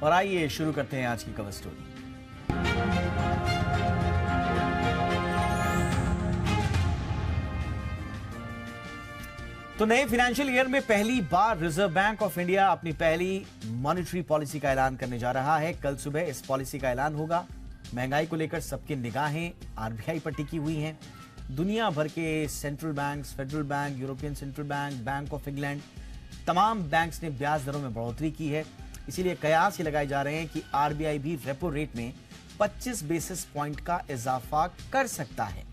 और आइए शुरू करते हैं आज की कवर स्टोरी। तो नए फाइनेंशियल ईयर में पहली बार रिजर्व बैंक ऑफ इंडिया अपनी पहली मॉनेटरी पॉलिसी का ऐलान करने जा रहा है। कल सुबह इस पॉलिसी का ऐलान होगा। महंगाई को लेकर सबकी निगाहें आरबीआई पर टिकी हुई हैं। दुनिया भर के central banks, federal bank, European central bank, bank of England, तमाम बैंक्स ने ब्याज दरों में बढ़ोतरी की है। इसीलिए कयास ये लगाए जा रहे हैं कि आरबीआई भी रेपो रेट में 25 बेसिस पॉइंट का इजाफा कर सकता है।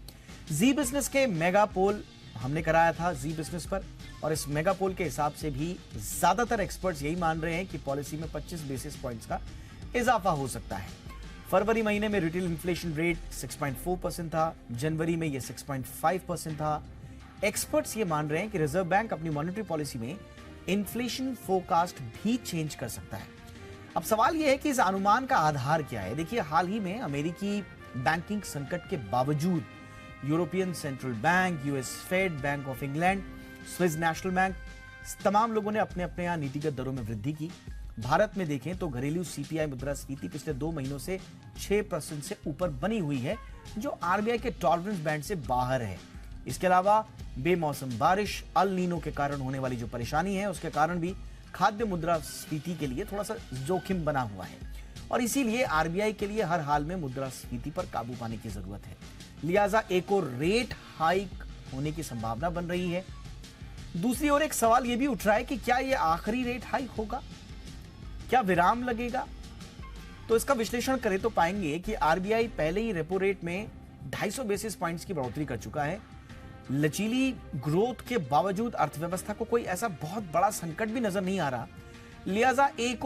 जी बिजनेस के मेगा पोल हमने कराया था जी बिजनेस पर, और इस मेगा पोल के हिसाब से भी ज्यादातर एक्सपर्ट्स यही मान रहे हैं कि पॉलिसी में 25 बेसिस पॉइंट्स का इजाफा हो सकता है। फरवरी महीने में रिटेल इन्फ्लेशन रेट 6.4% था, जनवरी में यह 6.5% था। एक्सपर्ट्स ये मान रहे हैं कि रिजर्व बैंक अपनी मॉनेटरी पॉलिसी में इन्फ्लेशन फोरकास्ट भी चेंज कर सकता है। अब सवाल यह है कि इस अनुमान का आधार क्या है। देखिए, हाल ही में अमेरिकी बैंकिंग संकट के बावजूद European central bank, US Fed, bank of England, Swiss national bank, तमाम लोगों ने अपने अपने यहां नीतिगत दरों में वृद्धि की। भारत में देखें तो घरेलू सीपीआई मुद्रास्फीति पिछले 2 महीनों से 6% से ऊपर बनी हुई है, जो आरबीआई के टॉलरेंस बैंड से बाहर है। इसके अलावा बेमौसम बारिश, अल नीनो के कारण होने वाली जो परेशानी है, उसके कारण भी खाद्य मुद्रास्फीति के लिए थोड़ा सा जोखिम बना हुआ है, और इसीलिए आरबीआई के लिए हर हाल में मुद्रास्फीति पर काबू पाने की जरूरत है। लिहाजा एक और रेट हाइक होने की संभावना बन रही है। दूसरी ओर एक सवाल यह भी उठ रहा है कि क्या यह आखिरी रेट हाइक होगा, क्या विराम लगेगा। तो इसका विश्लेषण करें तो पाएंगे कि आरबीआई पहले ही रेपो रेट में 250 बेसिस पॉइंट्स की बढ़ोतरी कर चुका है। लचीली ग्रोथ के बावजूद अर्थव्यवस्था को कोई ऐसा बहुत बड़ा संकट भी नजर नहीं आ रहा। लिहाजा एक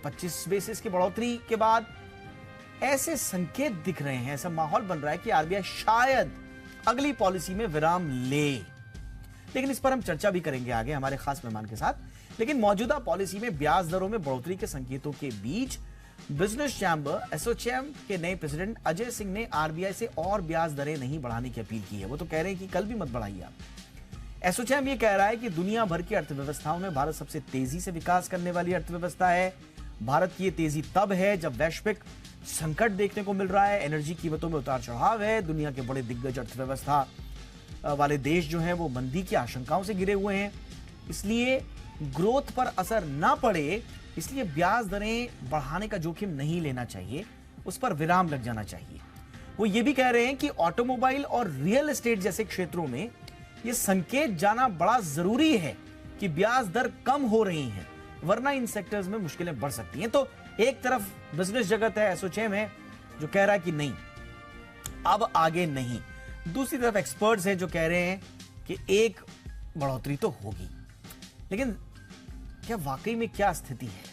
25 बेसिस की बढ़ोतरी के बाद ऐसे संकेत दिख रहे हैं, ऐसा माहौल बन रहा है कि आरबीआई शायद अगली पॉलिसी में विराम ले। लेकिन इस पर हम चर्चा भी करेंगे आगे हमारे खास मेहमान के साथ। लेकिन मौजूदा पॉलिसी में ब्याज दरों में बढ़ोतरी के संकेतों के बीच बिजनेस चैम्बर एसोचैम के नए प्रेसिडेंट अजय सिंह ने आरबीआई से और ब्याज दरें नहीं बढ़ाने की अपील की है। वो तो कह रहे हैं कि कल भी मत बढ़ाइए आप। एसोचैम ये कह रहा है कि दुनिया भर की अर्थव्यवस्थाओं में भारत सबसे तेजी से विकास करने वाली अर्थव्यवस्था है। भारत की ये तेजी तब है जब वैश्विक संकट देखने को मिल रहा है, एनर्जी कीमतों में उतार चढ़ाव है, दुनिया के बड़े दिग्गज अर्थव्यवस्था वाले देश जो हैं वो मंदी की आशंकाओं से घिरे हुए हैं। इसलिए ग्रोथ पर असर ना पड़े, इसलिए ब्याज दरें बढ़ाने का जोखिम नहीं लेना चाहिए, उस पर विराम लग जाना चाहिए। वो ये भी कह रहे हैं कि ऑटोमोबाइल और रियल एस्टेट जैसे क्षेत्रों में ये संकेत जाना बड़ा जरूरी है कि ब्याज दर कम हो रही हैं, वरना इन सेक्टर्स में मुश्किलें बढ़ सकती हैं। तो एक तरफ बिजनेस जगत है, एसोचैम है, जो कह रहा है कि नहीं, अब आगे नहीं। दूसरी तरफ एक्सपर्ट्स हैं जो कह रहे हैं कि एक बढ़ोतरी तो होगी। लेकिन क्या वाकई में क्या स्थिति है?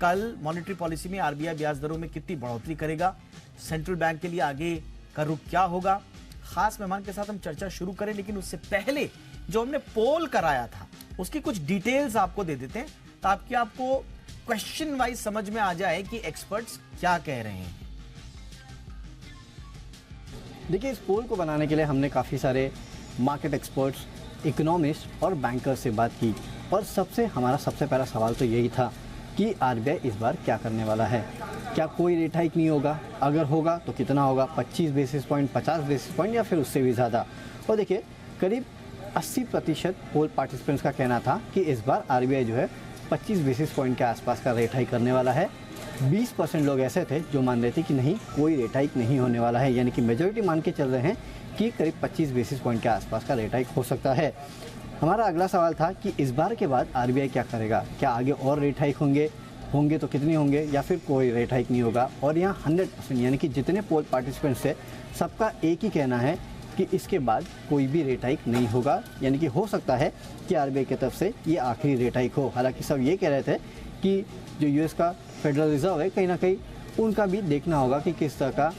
कल मॉनेटरी पॉलिसी में आरबीआई ब्याज दरों में कितनी बढ़ोतरी करेगा? सेंट्रल बैंक के लिए आगे का रुख क्या होगा? खास मेहमान के साथ हम चर्चा शुरू करें, लेकिन उससे पहले जो हमने पोल कराया था उसकी कुछ डिटेल्स आपको दे देते हैं, ताकि आपको क्वेश्चन वाइज समझ में आ जाए कि एक्सपर्ट्स क्या कह रहे हैं। देखिए, इस पोल को बनाने के लिए हमने काफ़ी सारे मार्केट एक्सपर्ट्स, इकोनॉमिस्ट और बैंकर से बात की, और हमारा सबसे पहला सवाल तो यही था कि आरबीआई इस बार क्या करने वाला है। क्या कोई रेट हाइक नहीं होगा? अगर होगा तो कितना होगा? 25 बेसिस पॉइंट, 50 बेसिस पॉइंट, या फिर उससे भी ज़्यादा? और देखिए, करीब 80% पोल पार्टिसिपेंट्स का कहना था कि इस बार आरबीआई जो है 25 बेसिस पॉइंट के आसपास का रेट हाइक करने वाला है। 20% लोग ऐसे थे जो मान रहे थे कि नहीं, कोई रेट हाइक नहीं होने वाला है, यानी कि मेजॉरिटी मान के चल रहे हैं कि करीब 25 बेसिस पॉइंट के आसपास का रेट हाइक हो सकता है। हमारा अगला सवाल था कि इस बार के बाद आरबीआई क्या करेगा? क्या आगे और रेट हाइक होंगे तो कितने होंगे, या फिर कोई रेट हाइक नहीं होगा? और यहाँ 100% यानी कि जितने पोल पार्टिसिपेंट्स थे सबका एक ही कहना है कि इसके बाद कोई भी रेट हाइक नहीं होगा, यानी कि हो सकता है कि आरबीआई की तरफ से ये आखिरी रेट हाइक हो। हालांकि सब ये कह रहे थे कि जो यूएस का फेडरल रिजर्व है, कहीं ना कहीं उनका भी देखना होगा कि किस तरह का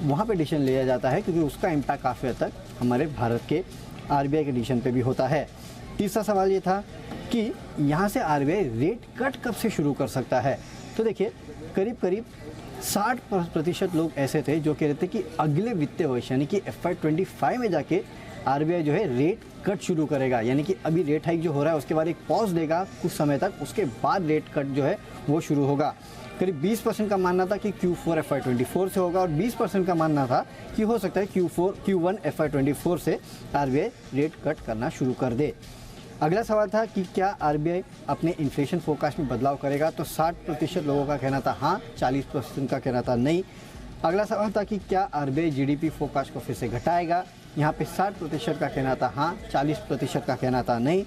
वहाँ पे डिसीजन लिया जाता है, क्योंकि उसका इम्पैक्ट काफ़ी हद तक हमारे भारत के आरबीआई के डिसीजन पे भी होता है। तीसरा सवाल ये था कि यहाँ से आरबीआई रेट कट कब से शुरू कर सकता है। तो देखिए, करीब 60% लोग ऐसे थे जो कह रहे थे कि अगले वित्तीय वर्ष यानी कि FY25 में जाके आरबीआई जो है रेट कट शुरू करेगा, यानी कि अभी रेट हाइक जो हो रहा है उसके बाद एक पॉज देगा कुछ समय तक, उसके बाद रेट कट जो है वो शुरू होगा। करीब 20% का मानना था कि Q4 FY24 से होगा और 20% का मानना था कि हो सकता है Q1 FY24 से आरबीआई रेट कट करना शुरू कर दे। अगला सवाल था कि क्या आरबीआई अपने इन्फ्लेशन फोरकास्ट में बदलाव करेगा, तो 60% लोगों का कहना था हाँ, 40% का कहना था नहीं। अगला सवाल था कि क्या आरबीआई जीडीपी फोरकास्ट को फिर से घटाएगा, यहाँ पे 60% का कहना था हाँ, 40% का कहना था नहीं।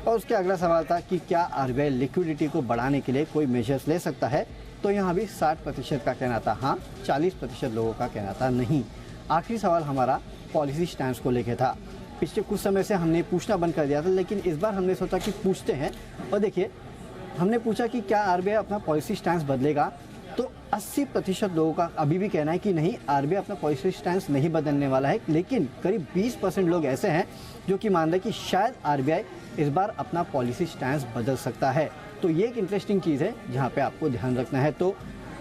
और उसके अगला सवाल था कि क्या आरबीआई लिक्विडिटी को बढ़ाने के लिए कोई मेजर्स ले सकता है, तो यहाँ भी 60% का कहना था हाँ, 40% लोगों का कहना था नहीं। आखिरी सवाल हमारा पॉलिसी स्टैंड को लेके था। पिछले कुछ समय से हमने पूछना बंद कर दिया था, लेकिन इस बार हमने सोचा कि पूछते हैं। और देखिए, हमने पूछा कि क्या आरबीआई अपना पॉलिसी स्टैंड बदलेगा, तो 80% लोगों का अभी भी कहना है कि नहीं, आरबीआई अपना पॉलिसी स्टैंड नहीं बदलने वाला है। लेकिन करीब 20% लोग ऐसे हैं जो कि मान रहे हैं कि शायद आरबीआई इस बार अपना पॉलिसी स्टैंड बदल सकता है। तो ये एक इंटरेस्टिंग चीज़ है जहाँ पे आपको ध्यान रखना है। तो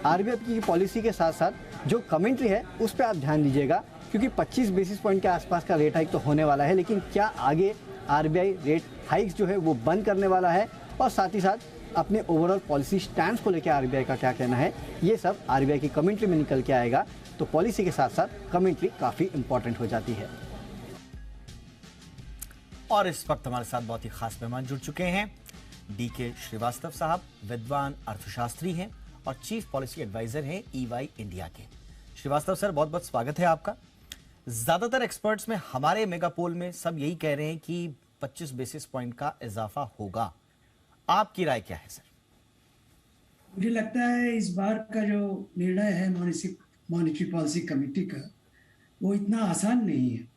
आरबीआई की पॉलिसी के साथ साथ जो कमेंट्री है उस पर आप ध्यान दीजिएगा, क्योंकि 25 बेसिस पॉइंट के आसपास का रेट हाइक तो होने वाला है, लेकिन क्या आगे आरबीआई रेट हाइक्स जो है वो बंद करने वाला है, और साथ ही साथ अपने ओवरऑल पॉलिसी स्टैंड को लेकर आरबीआई का क्या कहना है, ये सब आरबीआई की कमेंट्री में निकल के आएगा। तो पॉलिसी के साथ साथ कमेंट्री काफ़ी इंपॉर्टेंट हो जाती है। और इस वक्त हमारे साथ बहुत ही खास मेहमान जुड़ चुके हैं। डीके श्रीवास्तव साहब विद्वान अर्थशास्त्री हैं और चीफ पॉलिसी एडवाइजर हैं ईवाई इंडिया के। श्रीवास्तव सर, बहुत बहुत स्वागत है आपका। ज्यादातर एक्सपर्ट्स में हमारे मेगापोल में सब यही कह रहे हैं कि 25 बेसिस पॉइंट का इजाफा होगा, आपकी राय क्या है सर? मुझे लगता है इस बार का जो निर्णय है मॉनेटरी पॉलिसी कमेटी का, वो इतना आसान नहीं है,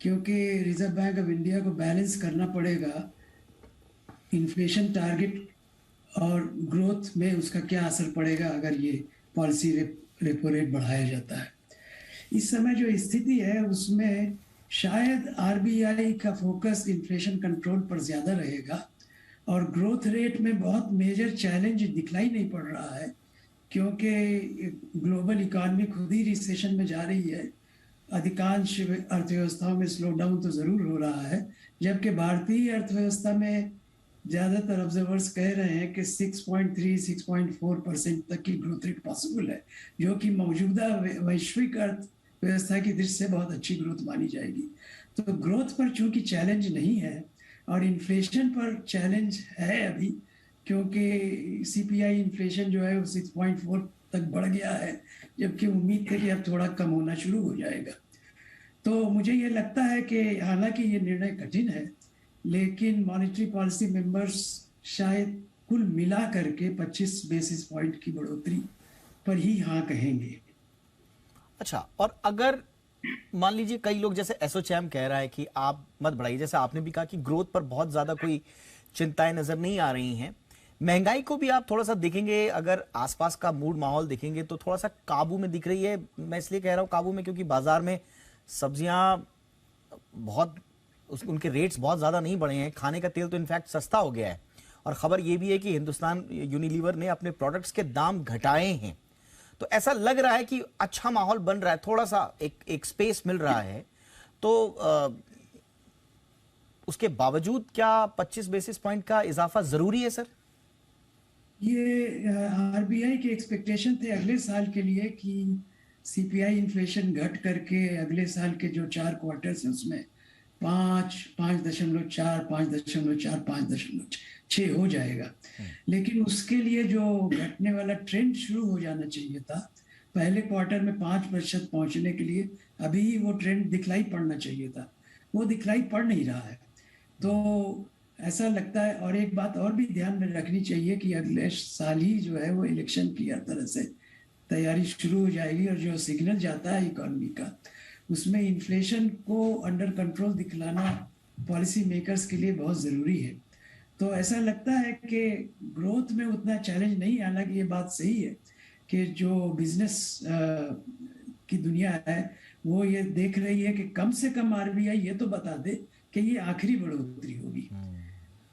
क्योंकि रिजर्व बैंक ऑफ इंडिया को बैलेंस करना पड़ेगा इन्फ्लेशन टारगेट और ग्रोथ में उसका क्या असर पड़ेगा अगर ये पॉलिसी रेपो रेट बढ़ाया जाता है। इस समय जो स्थिति है उसमें शायद आरबीआई का फोकस इन्फ्लेशन कंट्रोल पर ज़्यादा रहेगा और ग्रोथ रेट में बहुत मेजर चैलेंज दिखलाई नहीं पड़ रहा है, क्योंकि ग्लोबल इकॉनमी खुद ही रिसेशन में जा रही है। अधिकांश अर्थव्यवस्थाओं में स्लो डाउन तो ज़रूर हो रहा है, जबकि भारतीय अर्थव्यवस्था में ज़्यादातर ऑब्जर्वर्स कह रहे हैं कि 6.3-6.4% तक की ग्रोथ रेट पॉसिबल है, जो कि मौजूदा वैश्विक अर्थव्यवस्था की दृष्टि से बहुत अच्छी ग्रोथ मानी जाएगी। तो ग्रोथ पर चूंकि चैलेंज नहीं है और इन्फ्लेशन पर चैलेंज है अभी, क्योंकि सीपीआई इन्फ्लेशन जो है वो 6.4 तक बढ़ गया है, जबकि उम्मीद है कि अब थोड़ा कम होना शुरू हो जाएगा। तो मुझे ये लगता है कि हालांकि ये निर्णय कठिन है, लेकिन मॉनेटरी पॉलिसी मेंबर्स शायद कुल मिला करके 25 बेसिस पॉइंट की बढ़ोतरी पर ही हाँ कहेंगे। अच्छा, और अगर मान लीजिए कई लोग जैसे एसोचैम कह रहा है कि आप मत बढ़ाइए, जैसे आपने भी कहा कि ग्रोथ पर बहुत ज्यादा कोई चिंताएं नजर नहीं आ रही हैं, महंगाई को भी आप थोड़ा सा देखेंगे, अगर आसपास का मूड माहौल देखेंगे तो थोड़ा सा काबू में दिख रही है। मैं इसलिए कह रहा हूं काबू में क्योंकि बाजार में सब्जियां बहुत उनके रेट्स बहुत ज्यादा नहीं बढ़े हैं, खाने का तेल तो इनफैक्ट सस्ता हो गया है, और खबर यह भी है कि हिंदुस्तान यूनिलीवर ने अपने प्रोडक्ट्स के दाम घटाए हैं। तो ऐसा लग रहा है कि अच्छा माहौल बन रहा है, थोड़ा सा एक स्पेस मिल रहा है। तो उसके बावजूद क्या 25 बेसिस पॉइंट का इजाफा जरूरी है सर? ये आरबीआई के एक्सपेक्टेशन थे अगले साल के लिए कि सीपीआई इन्फ्लेशन घट करके अगले साल के जो 4 क्वार्टर्स हैं उसमें 5.4, 5.4, 5.6 हो जाएगा। लेकिन उसके लिए जो घटने वाला ट्रेंड शुरू हो जाना चाहिए था पहले क्वार्टर में 5% पहुंचने के लिए, अभी वो ट्रेंड दिखलाई पड़ना चाहिए था, वो दिखलाई पड़ नहीं रहा है। तो ऐसा लगता है, और एक बात और भी ध्यान में रखनी चाहिए कि अगले साल ही जो है वो इलेक्शन की हर तरह से तैयारी शुरू हो जाएगी, और जो सिग्नल जाता है इकोनॉमी का उसमें इन्फ्लेशन को अंडर कंट्रोल दिखलाना पॉलिसी मेकर्स के लिए बहुत ज़रूरी है। तो ऐसा लगता है कि ग्रोथ में उतना चैलेंज नहीं, हालांकि ये बात सही है कि जो बिजनेस की दुनिया है वो ये देख रही है कि कम से कम आरबीआई ये तो बता दे कि ये आखिरी बढ़ोतरी होगी।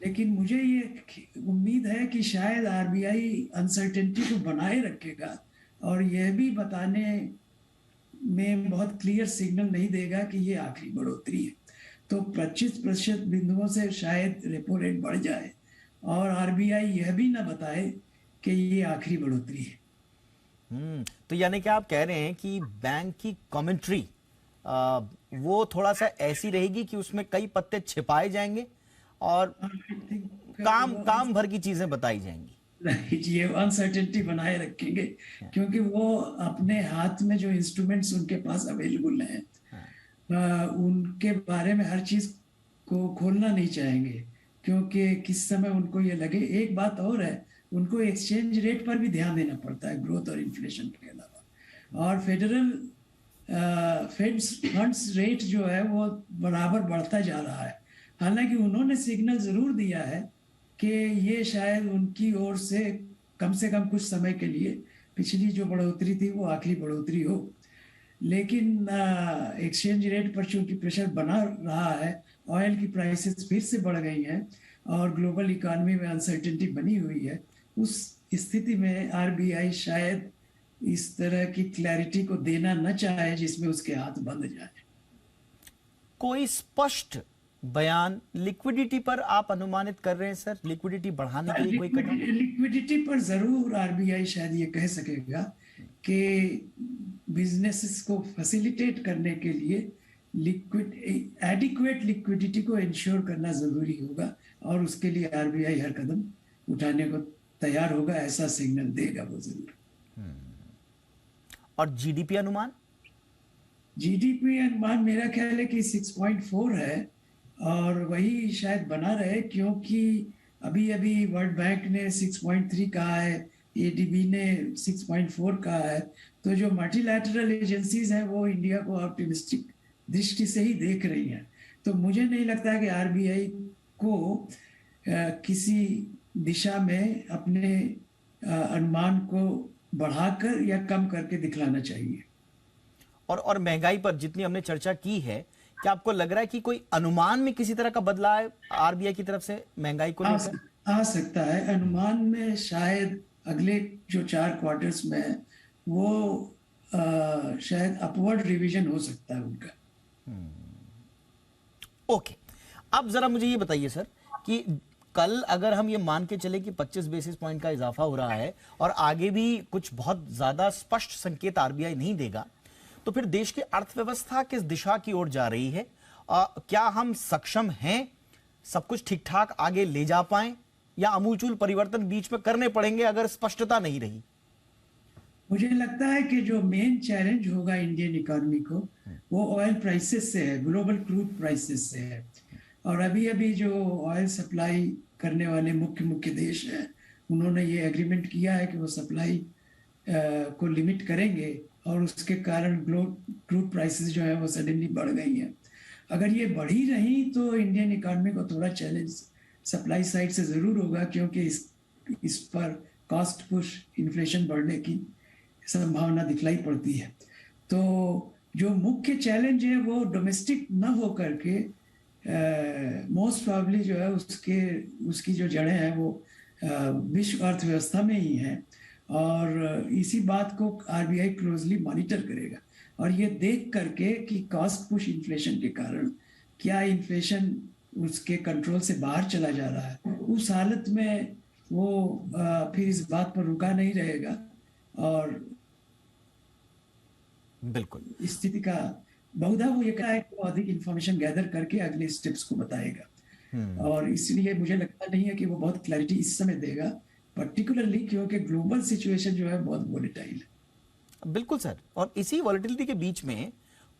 लेकिन मुझे ये उम्मीद है कि शायद आरबीआई अनसर्टेनिटी को बनाए रखेगा और यह भी बताने में बहुत क्लियर सिग्नल नहीं देगा कि ये आखिरी बढ़ोतरी है। तो 25% बिंदुओं से शायद रेपो रेट बढ़ जाए और आरबीआई यह भी ना बताए कि ये आखिरी बढ़ोतरी है। तो यानी कि आप कह रहे हैं कि बैंक की कमेंट्री वो थोड़ा सा ऐसी रहेगी कि उसमें कई पत्ते छिपाए जाएंगे और काम भर की चीजें बताई जाएंगी। राइट, ये अनसर्टेनिटी बनाए रखेंगे क्योंकि वो अपने हाथ में जो इंस्ट्रूमेंट्स उनके पास अवेलेबल हैं उनके बारे में हर चीज को खोलना नहीं चाहेंगे, क्योंकि किस समय उनको ये लगे। एक बात और है, उनको एक्सचेंज रेट पर भी ध्यान देना पड़ता है ग्रोथ और इन्फ्लेशन के अलावा। और फेडरल फंड्स रेट जो है वो बराबर बढ़ता जा रहा है। हालांकि उन्होंने सिग्नल जरूर दिया है कि ये शायद उनकी ओर से कम कुछ समय के लिए पिछली जो बढ़ोतरी थी वो आखिरी बढ़ोतरी हो। लेकिन एक्सचेंज रेट पर चूंकि प्रेशर बना रहा है, ऑयल की प्राइसेस फिर से बढ़ गई हैं और ग्लोबल इकोनॉमी में अनसर्टेनिटी बनी हुई है, उस स्थिति में आरबीआई शायद इस तरह की क्लैरिटी को देना न चाहे जिसमें उसके हाथ बंद जाए। कोई स्पष्ट बयान लिक्विडिटी पर आप अनुमानित कर रहे हैं सर? लिक्विडिटी बढ़ाने के लिए कोई कदम? लिक्विडिटी पर जरूर आरबीआई शायद ये कह सकेगा कि बिजनेसेस को फैसिलिटेट करने के लिए एडिक्वेट लिक्विडिटी को इंश्योर करना जरूरी होगा और उसके लिए आरबीआई हर कदम उठाने को तैयार होगा, ऐसा सिग्नल देगा वो जरूर। और जीडीपी अनुमान? जीडीपी अनुमान मेरा ख्याल है कि 6.4 है और वही शायद बना रहे, क्योंकि अभी अभी वर्ल्ड बैंक ने 6.3 कहा है, एडीबी ने 6.4 कहा है। तो जो मल्टीलैटरल एजेंसीज हैं वो इंडिया को ऑप्टिमिस्टिक दृष्टि से ही देख रही हैं। तो मुझे नहीं लगता कि आरबीआई को किसी दिशा में अपने अनुमान को बढ़ाकर या कम करके दिखलाना चाहिए। और महंगाई पर जितनी हमने चर्चा की है, क्या आपको लग रहा है कि कोई अनुमान में किसी तरह का बदलाव आरबीआई की तरफ से महंगाई को लेकर आ सकता है? अनुमान में शायद अगले जो 4 क्वार्टर्स में है वो शायद अपवर्ड रिवीजन हो सकता है उनका। ओके, अब जरा मुझे ये बताइए सर कि कल अगर हम ये मान के चले कि 25 बेसिस पॉइंट का इजाफा हो रहा है और आगे भी कुछ बहुत ज्यादा स्पष्ट संकेत आरबीआई नहीं देगा, तो फिर देश की अर्थव्यवस्था किस दिशा की ओर जा रही है? क्या हम सक्षम हैं सब कुछ ठीक ठाक आगे ले जा पाएं या आमूलचूल परिवर्तन बीच में करने पड़ेंगे अगर स्पष्टता नहीं रही? मुझे लगता है कि जो मेन चैलेंज होगा इंडियन इकोनॉमी को वो ऑयल प्राइसेस से है, ग्लोबल क्रूड प्राइसेस से है। और अभी अभी जो ऑयल सप्लाई करने वाले मुख्य देश हैं उन्होंने ये एग्रीमेंट किया है कि वो सप्लाई को लिमिट करेंगे और उसके कारण क्रूड प्राइसेस जो है वो सडनली बढ़ गई हैं। अगर ये बढ़ी रही तो इंडियन इकोनॉमी को थोड़ा चैलेंज सप्लाई साइड से ज़रूर होगा, क्योंकि इस पर कॉस्ट पुश इन्फ्लेशन बढ़ने की संभावना दिखलाई पड़ती है। तो जो मुख्य चैलेंज है वो डोमेस्टिक न हो करके मोस्ट प्रॉब्ली जो है उसकी जो जड़ें हैं वो विश्व अर्थव्यवस्था में ही हैं और इसी बात को आरबीआई क्लोजली मॉनिटर करेगा और ये देख करके कि कॉस्ट पुश इन्फ्लेशन के कारण क्या इन्फ्लेशन उसके कंट्रोल से बाहर चला जा रहा है। उस हालत में वो फिर इस बात पर रुका नहीं रहेगा और बिल्कुल स्थिति का बहुधा वो ये कहा है कि वो अधिक इंफॉर्मेशन गैदर करके अगले स्टेप्स को बताएगा और इसलिए मुझे लगता नहीं है कि वो बहुत क्लैरिटी इस समय देगा, पर्टिकुलरली क्योंकि ग्लोबल सिचुएशन जो है बहुत वोलेटाइल है। बिल्कुल सर, और इसी वॉलेटिलिटी के बीच में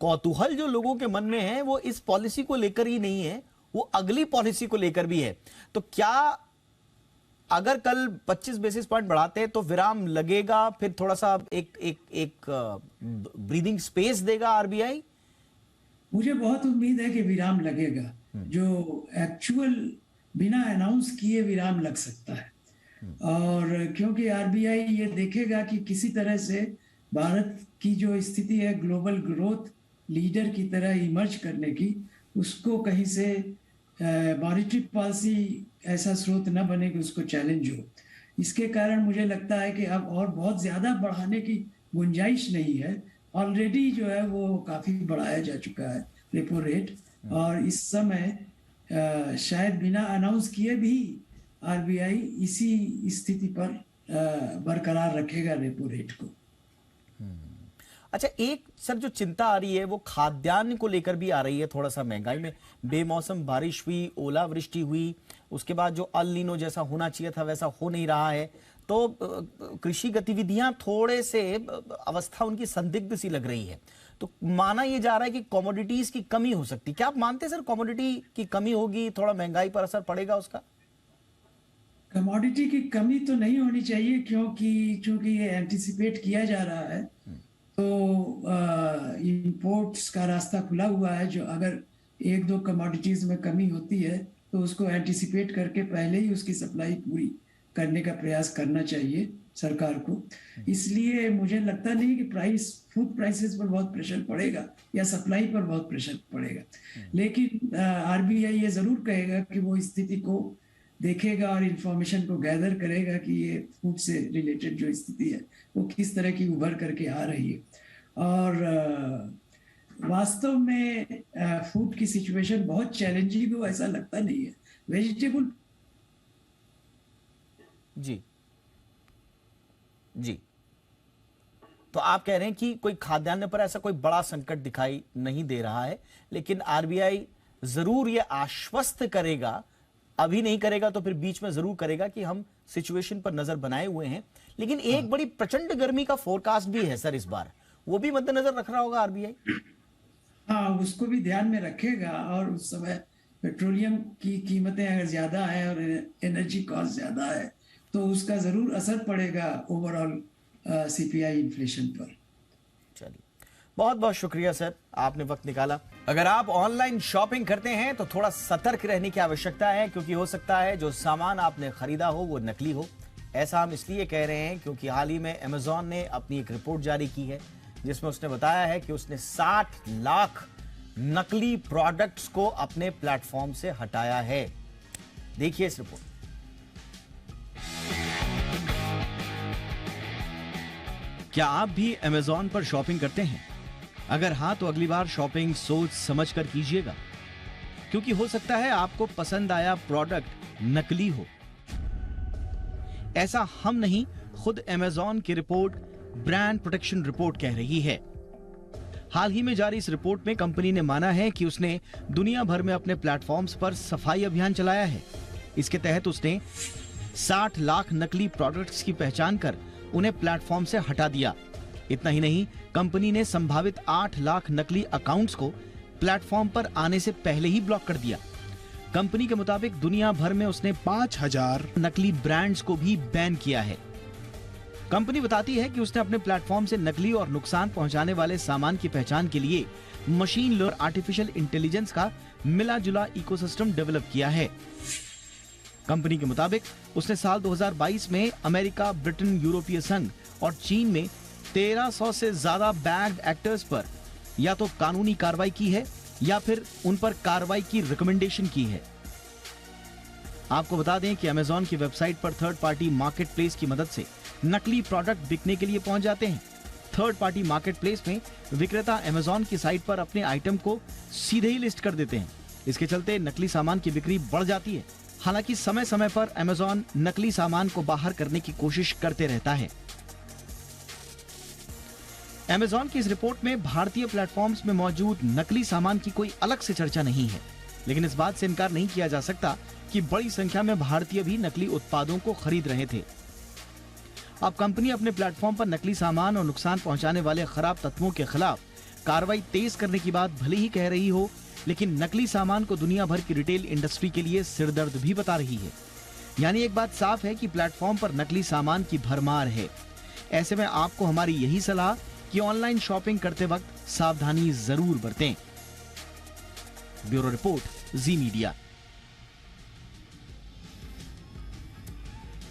कौतूहल जो लोगों के मन में है वो इस पॉलिसी को लेकर ही नहीं है, वो अगली पॉलिसी को लेकर भी है। तो क्या अगर कल 25 बेसिस पॉइंट बढ़ाते हैं तो विराम लगेगा, फिर थोड़ा सा एक ब्रीदिंग स्पेस देगा आरबीआई? मुझे बहुत उम्मीद है कि विराम लगेगा, जो एक्चुअल बिना अनाउंस किए विराम लग सकता है। और क्योंकि आरबीआई ये देखेगा कि किसी तरह से भारत की जो स्थिति है ग्लोबल ग्रोथ लीडर की तरह इमर्ज करने की, उसको कहीं से मॉनेटरी पॉलिसी ऐसा स्रोत न बने कि उसको चैलेंज हो। इसके कारण मुझे लगता है कि अब और बहुत ज़्यादा बढ़ाने की गुंजाइश नहीं है। ऑलरेडी जो है वो काफ़ी बढ़ाया जा चुका है रेपो रेट और इस समय शायद बिना अनाउंस किए भी आरबीआई इसी स्थिति पर बरकरार रखेगा रेपो रेट को। अच्छा, एक सर जो चिंता आ रही है वो खाद्यान्न को लेकर भी आ रही है। थोड़ा सा महंगाई में बेमौसम बारिश हुई, ओलावृष्टि हुई, उसके बाद जो अल नीनो जैसा होना चाहिए था वैसा हो नहीं रहा है, तो कृषि गतिविधियां थोड़े से अवस्था उनकी संदिग्ध सी लग रही है। तो माना यह जा रहा है कि कमोडिटीज की कमी हो सकती है। क्या आप मानते हैं सर कमोडिटी की कमी होगी, थोड़ा महंगाई पर असर पड़ेगा उसका? कमोडिटी की कमी तो नहीं होनी चाहिए, क्योंकि चूंकि ये एंटिसिपेट किया जा रहा है तो इंपोर्ट्स का रास्ता खुला हुआ है। जो अगर एक दो कमोडिटीज में कमी होती है तो उसको एंटिसिपेट करके पहले ही उसकी सप्लाई पूरी करने का प्रयास करना चाहिए सरकार को। इसलिए मुझे लगता नहीं कि फूड प्राइसेस पर बहुत प्रेशर पड़ेगा या सप्लाई पर बहुत प्रेशर पड़ेगा। लेकिन आरबीआई ये जरूर कहेगा कि वो स्थिति को देखेगा और इंफॉर्मेशन को गैदर करेगा कि ये फूड से रिलेटेड जो स्थिति है वो किस तरह की उभर करके आ रही है। और वास्तव में फूड की सिचुएशन बहुत चैलेंजिंग हो ऐसा लगता नहीं है। वेजिटेबल जी, तो आप कह रहे हैं कि कोई खाद्यान्न पर ऐसा कोई बड़ा संकट दिखाई नहीं दे रहा है, लेकिन आरबीआई जरूर ये आश्वस्त करेगा, अभी नहीं करेगा तो फिर बीच में जरूर करेगा कि हम सिचुएशन पर नजर बनाए हुए हैं। लेकिन एक बड़ी प्रचंड गर्मी का फोरकास्ट भी है सर इस बार, वो भी मद्देनजर रख रहा होगा आरबीआई? हाँ, उसको भी ध्यान में रखेगा। और उस समय पेट्रोलियम की कीमतें अगर ज्यादा है और एनर्जी कॉस्ट ज्यादा है तो उसका जरूर असर पड़ेगा ओवरऑल सीपीआई इन्फ्लेशन पर। चलिए, बहुत बहुत शुक्रिया सर, आपने वक्त निकाला। अगर आप ऑनलाइन शॉपिंग करते हैं तो थोड़ा सतर्क रहने की आवश्यकता है, क्योंकि हो सकता है जो सामान आपने खरीदा हो वो नकली हो। ऐसा हम इसलिए कह रहे हैं क्योंकि हाल ही में अमेजॉन ने अपनी एक रिपोर्ट जारी की है जिसमें उसने बताया है कि उसने 60 लाख नकली प्रोडक्ट्स को अपने प्लेटफॉर्म से हटाया है। देखिए इस रिपोर्ट। क्या आप भी अमेजॉन पर शॉपिंग करते हैं? अगर हाँ तो अगली बार शॉपिंग सोच समझ कर कीजिएगा, क्योंकि हो सकता है आपको पसंद आया प्रोडक्ट नकली हो। ऐसा हम नहीं, खुद अमेजॉन की रिपोर्ट ब्रांड प्रोटेक्शन रिपोर्ट कह रही है। हाल ही में जारी इस रिपोर्ट में कंपनी ने माना है कि उसने दुनिया भर में अपने प्लेटफॉर्म्स पर सफाई अभियान चलाया है। इसके तहत उसने 60 लाख नकली प्रोडक्ट्स की पहचान कर उन्हें प्लेटफॉर्म से हटा दिया। इतना ही नहीं, कंपनी ने संभावित 8 लाख नकली अकाउंट्स को प्लेटफॉर्म पर आने से पहले ही ब्लॉक कर दिया। कंपनी के मुताबिक दुनिया भर में उसने 5000 नकली ब्रांड्स को भी बैन किया है। कंपनी बताती है कि उसने अपने प्लेटफॉर्म से नकली और नुकसान पहुंचाने वाले सामान की पहचान के लिए मशीन लर्निंग आर्टिफिशियल इंटेलिजेंस का मिला जुला इकोसिस्टम डेवलप किया है। कंपनी के मुताबिक उसने साल 2022 में अमेरिका, ब्रिटेन, यूरोपीय संघ और चीन में 1300 से ज्यादा बैग्ड एक्टर्स पर या तो कानूनी कार्रवाई की है या फिर उन पर कार्रवाई की रिकमेंडेशन की है। आपको बता दें कि अमेजॉन की वेबसाइट पर थर्ड पार्टी मार्केट प्लेस की मदद से नकली प्रोडक्ट बिकने के लिए पहुंच जाते हैं। थर्ड पार्टी मार्केट प्लेस में विक्रेता अमेजॉन की साइट पर अपने आइटम को सीधे ही लिस्ट कर देते हैं। इसके चलते नकली सामान की बिक्री बढ़ जाती है। हालांकि समय समय पर अमेजॉन नकली सामान को बाहर करने की कोशिश करते रहता है। अमेजॉन की इस रिपोर्ट में भारतीय प्लेटफॉर्म्स में मौजूद नकली सामान की कोई अलग से चर्चा नहीं है, लेकिन इस बात से इनकार नहीं किया जा सकता कि बड़ी संख्या में भारतीय भी नकली उत्पादों को खरीद रहे थे। अब कंपनी अपने प्लेटफॉर्म पर नकली सामान और नुकसान पहुंचाने वाले खराब तत्वों के खिलाफ कार्रवाई तेज करने की बात भले ही कह रही हो, लेकिन नकली सामान को दुनिया भर की रिटेल इंडस्ट्री के लिए सिरदर्द भी बता रही है। यानी एक बात साफ है कि प्लेटफॉर्म पर नकली सामान की भरमार है। ऐसे में आपको हमारी यही सलाह कि ऑनलाइन शॉपिंग करते वक्त सावधानी जरूर बरतें। ब्यूरो रिपोर्ट, जी मीडिया।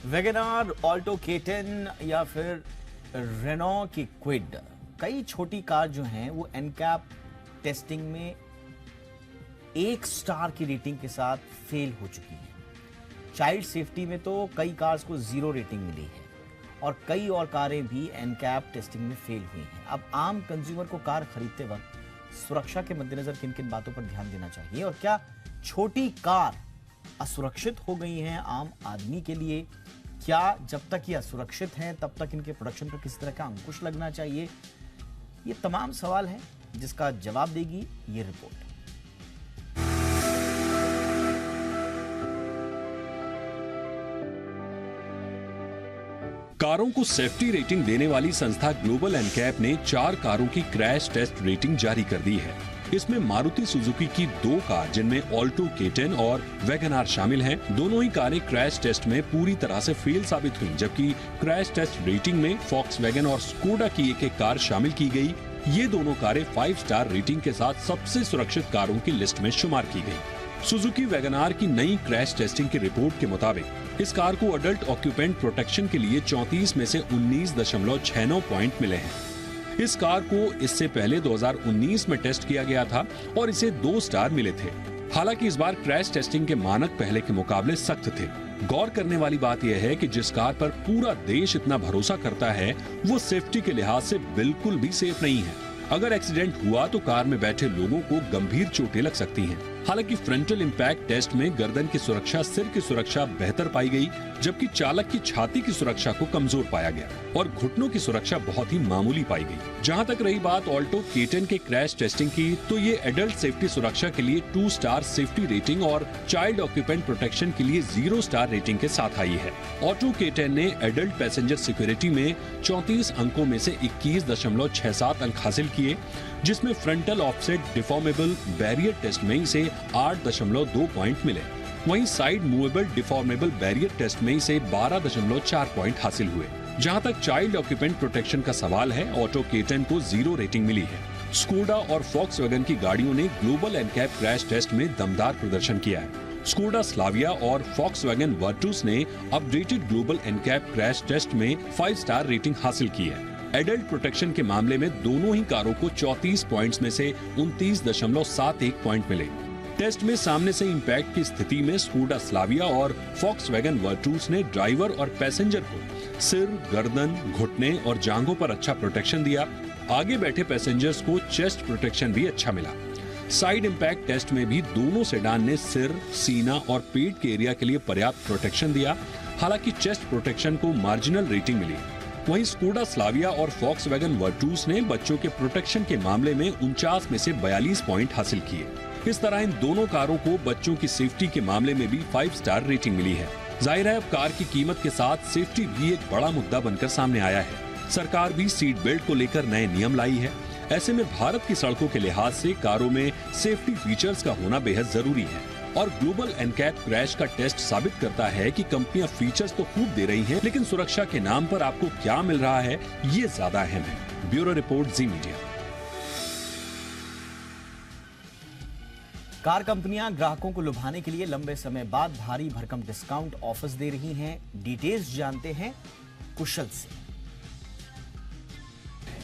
वैगनआर, ऑल्टो K10 या फिर रेनॉ की क्विड, कई छोटी कार जो हैं वो एनकैप टेस्टिंग में 1 स्टार की रेटिंग के साथ फेल हो चुकी हैं। चाइल्ड सेफ्टी में तो कई कार्स को 0 रेटिंग मिली है और कई और कारें भी एनकैप टेस्टिंग में फेल हुई हैं। अब आम कंज्यूमर को कार खरीदते वक्त सुरक्षा के मद्देनजर किन किन बातों पर ध्यान देना चाहिए और क्या छोटी कार असुरक्षित हो गई हैं आम आदमी के लिए? क्या जब तक ये असुरक्षित हैं तब तक इनके प्रोडक्शन पर किस तरह का अंकुश लगना चाहिए? ये तमाम सवाल हैं जिसका जवाब देगी ये रिपोर्ट। कारों को सेफ्टी रेटिंग देने वाली संस्था ग्लोबल एनकैप ने 4 कारों की क्रैश टेस्ट रेटिंग जारी कर दी है। इसमें मारुति सुजुकी की 2 कार जिनमें ऑल्टो K10 और वैगनआर शामिल हैं, दोनों ही कारें क्रैश टेस्ट में पूरी तरह से फेल साबित हुई, जबकि क्रैश टेस्ट रेटिंग में फॉक्सवैगन और स्कोडा की एक कार शामिल की गई। ये दोनों कारें 5 स्टार रेटिंग के साथ सबसे सुरक्षित कारों की लिस्ट में शुमार की गई। सुजुकी वैगनआर की नई क्रैश टेस्टिंग की रिपोर्ट के मुताबिक इस कार को अडल्ट ऑक्यूपेंट प्रोटेक्शन के लिए 34 में से 19.69 पॉइंट मिले हैं। इस कार को इससे पहले 2019 में टेस्ट किया गया था और इसे 2 स्टार मिले थे। हालांकि इस बार क्रैश टेस्टिंग के मानक पहले के मुकाबले सख्त थे। गौर करने वाली बात यह है कि जिस कार पर पूरा देश इतना भरोसा करता है वो सेफ्टी के लिहाज से बिल्कुल भी सेफ नहीं है। अगर एक्सीडेंट हुआ तो कार में बैठे लोगों को गंभीर चोटें लग सकती हैं। हालांकि फ्रंटल इंपैक्ट टेस्ट में गर्दन की सुरक्षा, सिर की सुरक्षा बेहतर पाई गई, जबकि चालक की छाती की सुरक्षा को कमजोर पाया गया और घुटनों की सुरक्षा बहुत ही मामूली पाई गई। जहां तक रही बात ऑल्टो K10 के क्रैश टेस्टिंग की, तो ये एडल्ट सेफ्टी सुरक्षा के लिए 2 स्टार सेफ्टी रेटिंग और चाइल्ड ऑक्यूपेंट प्रोटेक्शन के लिए 0 स्टार रेटिंग के साथ आई है। ऑल्टो K10 ने एडल्ट पैसेंजर सिक्योरिटी में 34 अंकों में से 21.67 अंक हासिल किए, जिसमें frontal offset deformable barrier test में इसे 8.2 पॉइंट मिले। वहीं side movable deformable barrier test में इसे 12.4 पॉइंट हासिल हुए। जहां तक चाइल्ड ऑक्यूपेंट प्रोटेक्शन का सवाल है, ऑटो K10 को 0 रेटिंग मिली है। स्कोडा और फॉक्सवैगन की गाड़ियों ने ग्लोबल एनकैप क्रैश टेस्ट में दमदार प्रदर्शन किया है। स्कोडा स्लाविया और फॉक्सवैगन वर्टूस ने updated Global NCAP crash test में 5 स्टार रेटिंग हासिल की है। एडल्ट प्रोटेक्शन के मामले में दोनों ही कारों को 34 पॉइंट्स में से 29.71 पॉइंट मिले। टेस्ट में सामने से इंपैक्ट की स्थिति में स्कोडा स्लाविया और फॉक्सवैगन वर्टूस ने ड्राइवर और पैसेंजर को सिर, गर्दन, घुटने और जांघों पर अच्छा प्रोटेक्शन दिया। आगे बैठे पैसेंजर्स को चेस्ट प्रोटेक्शन भी अच्छा मिला। साइड इंपैक्ट टेस्ट में भी दोनों सेडान ने सिर, सीना और पेट के एरिया के लिए पर्याप्त प्रोटेक्शन दिया। हालांकि चेस्ट प्रोटेक्शन को मार्जिनल रेटिंग मिली। वहीं स्कोडा स्लाविया और फॉक्सवैगन वर्टूस ने बच्चों के प्रोटेक्शन के मामले में 49 में से 42 पॉइंट हासिल किए। इस तरह इन दोनों कारों को बच्चों की सेफ्टी के मामले में भी 5 स्टार रेटिंग मिली है। जाहिर है अब कार की कीमत के साथ सेफ्टी भी एक बड़ा मुद्दा बनकर सामने आया है। सरकार भी सीट बेल्ट को लेकर नए नियम लाई है। ऐसे में भारत की सड़कों के लिहाज से कारों में सेफ्टी फीचर्स का होना बेहद जरूरी है। और ग्लोबल एनकैप क्रैश का टेस्ट साबित करता है कि कंपनियां फीचर्स तो खूब दे रही हैं, लेकिन सुरक्षा के नाम पर आपको क्या मिल रहा है ये ज्यादा अहम है। ब्यूरो रिपोर्ट, जी मीडिया। कार कंपनियां ग्राहकों को लुभाने के लिए लंबे समय बाद भारी भरकम डिस्काउंट ऑफर्स दे रही हैं। डिटेल्स जानते हैं कुशल से।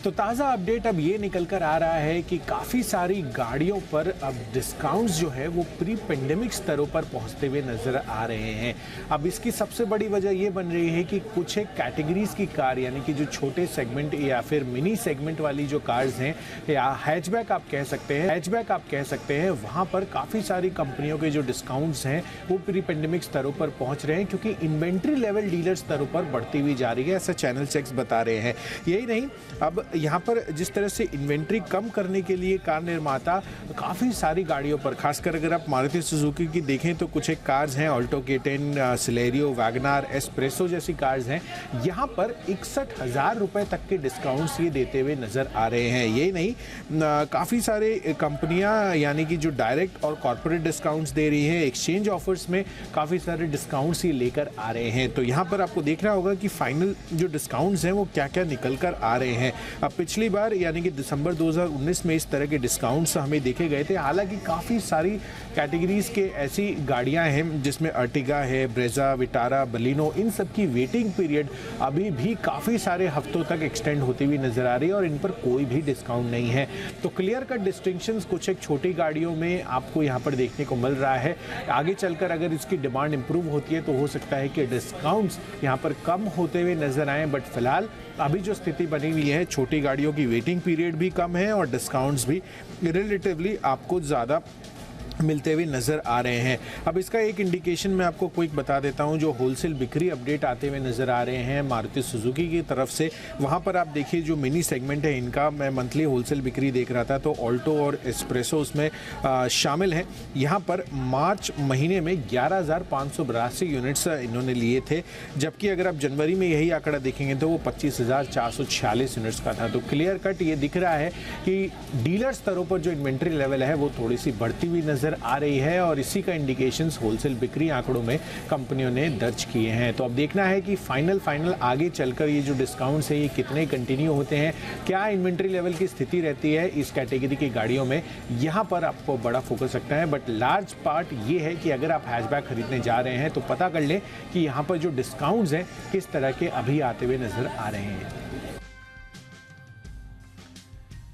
तो ताज़ा अपडेट अब ये निकल कर आ रहा है कि काफ़ी सारी गाड़ियों पर अब डिस्काउंट्स जो है वो प्री पेंडेमिक स्तरों पर पहुंचते हुए नजर आ रहे हैं। अब इसकी सबसे बड़ी वजह ये बन रही है कि कुछ एक कैटेगरीज की कार, यानी कि जो छोटे सेगमेंट या फिर मिनी सेगमेंट वाली जो कार्स हैं या हैचबैक आप कह सकते हैं, वहाँ पर काफ़ी सारी कंपनियों के जो डिस्काउंट्स हैं वो प्री पेंडेमिक स्तरों पर पहुँच रहे हैं, क्योंकि इन्वेंट्री लेवल डीलर स्तरों पर बढ़ती हुई जा रही है, ऐसा चैनल चेक्स बता रहे हैं। यही नहीं, अब यहाँ पर जिस तरह से इन्वेंट्री कम करने के लिए कार निर्माता काफ़ी सारी गाड़ियों पर, खासकर अगर आप मारुति सुजुकी की देखें तो कुछ एक कार्स हैं, Alto K10, Celerio, WagonR, espresso जैसी कार्स हैं, यहाँ पर 61,000 रुपये तक के डिस्काउंट्स ये देते हुए नज़र आ रहे हैं। यही नहीं, काफ़ी सारे कंपनियाँ यानी कि जो डायरेक्ट और कॉर्पोरेट डिस्काउंट्स दे रही हैं, एक्सचेंज ऑफर्स में काफ़ी सारे डिस्काउंट्स ये लेकर आ रहे हैं। तो यहाँ पर आपको देखना होगा कि फाइनल जो डिस्काउंट्स हैं वो क्या क्या निकल कर आ रहे हैं। अब पिछली बार यानी कि दिसंबर 2019 में इस तरह के डिस्काउंट्स हमें देखे गए थे। हालांकि काफ़ी सारी कैटेगरीज के ऐसी गाड़ियां हैं जिसमें अर्टिगा है, ब्रेजा, विटारा, बलिनो, इन सब की वेटिंग पीरियड अभी भी काफ़ी सारे हफ्तों तक एक्सटेंड होती हुई नज़र आ रही है और इन पर कोई भी डिस्काउंट नहीं है। तो क्लियर कट डिस्टिंक्शंस कुछ एक छोटी गाड़ियों में आपको यहाँ पर देखने को मिल रहा है। आगे चलकर अगर इसकी डिमांड इंप्रूव होती है तो हो सकता है कि डिस्काउंट्स यहाँ पर कम होते हुए नजर आएँ, बट फिलहाल अभी जो स्थिति बनी हुई है छोटी छोटी गाड़ियों की वेटिंग पीरियड भी कम है और डिस्काउंट्स भी रिलेटिवली आपको ज़्यादा मिलते हुए नज़र आ रहे हैं। अब इसका एक इंडिकेशन मैं आपको क्विक बता देता हूं, जो होलसेल बिक्री अपडेट आते हुए नज़र आ रहे हैं मारुति सुजुकी की तरफ से। वहां पर आप देखिए जो मिनी सेगमेंट है इनका, मैं मंथली होलसेल बिक्री देख रहा था तो ऑल्टो और एस्प्रेसो उसमें शामिल हैं। यहां पर मार्च महीने में 11,582 यूनिट्स इन्होंने लिए थे, जबकि अगर आप जनवरी में यही आंकड़ा देखेंगे तो वो 25,446 यूनिट्स का था। तो क्लियर कट ये दिख रहा है कि डीलर स्तरों पर जो इन्वेंट्री लेवल है वो थोड़ी सी बढ़ती हुई नजर आ रही है और इसी का इंडिकेशंस होलसेल बिक्री आंकड़ों में कंपनियों ने दर्ज किए हैं। तो अब देखना है कि फाइनल आगे चलकर ये जो डिस्काउंट्स है ये कितने कंटिन्यू होते हैं, क्या इन्वेंट्री लेवल की स्थिति रहती है इस कैटेगरी की गाड़ियों में, यहाँ पर आपको बड़ा फोकस रखना है। बट लार्ज पार्ट ये है कि अगर आप हैचबैक खरीदने जा रहे हैं तो पता कर लें कि यहाँ पर जो डिस्काउंट्स हैं किस तरह के अभी आते हुए नजर आ रहे हैं।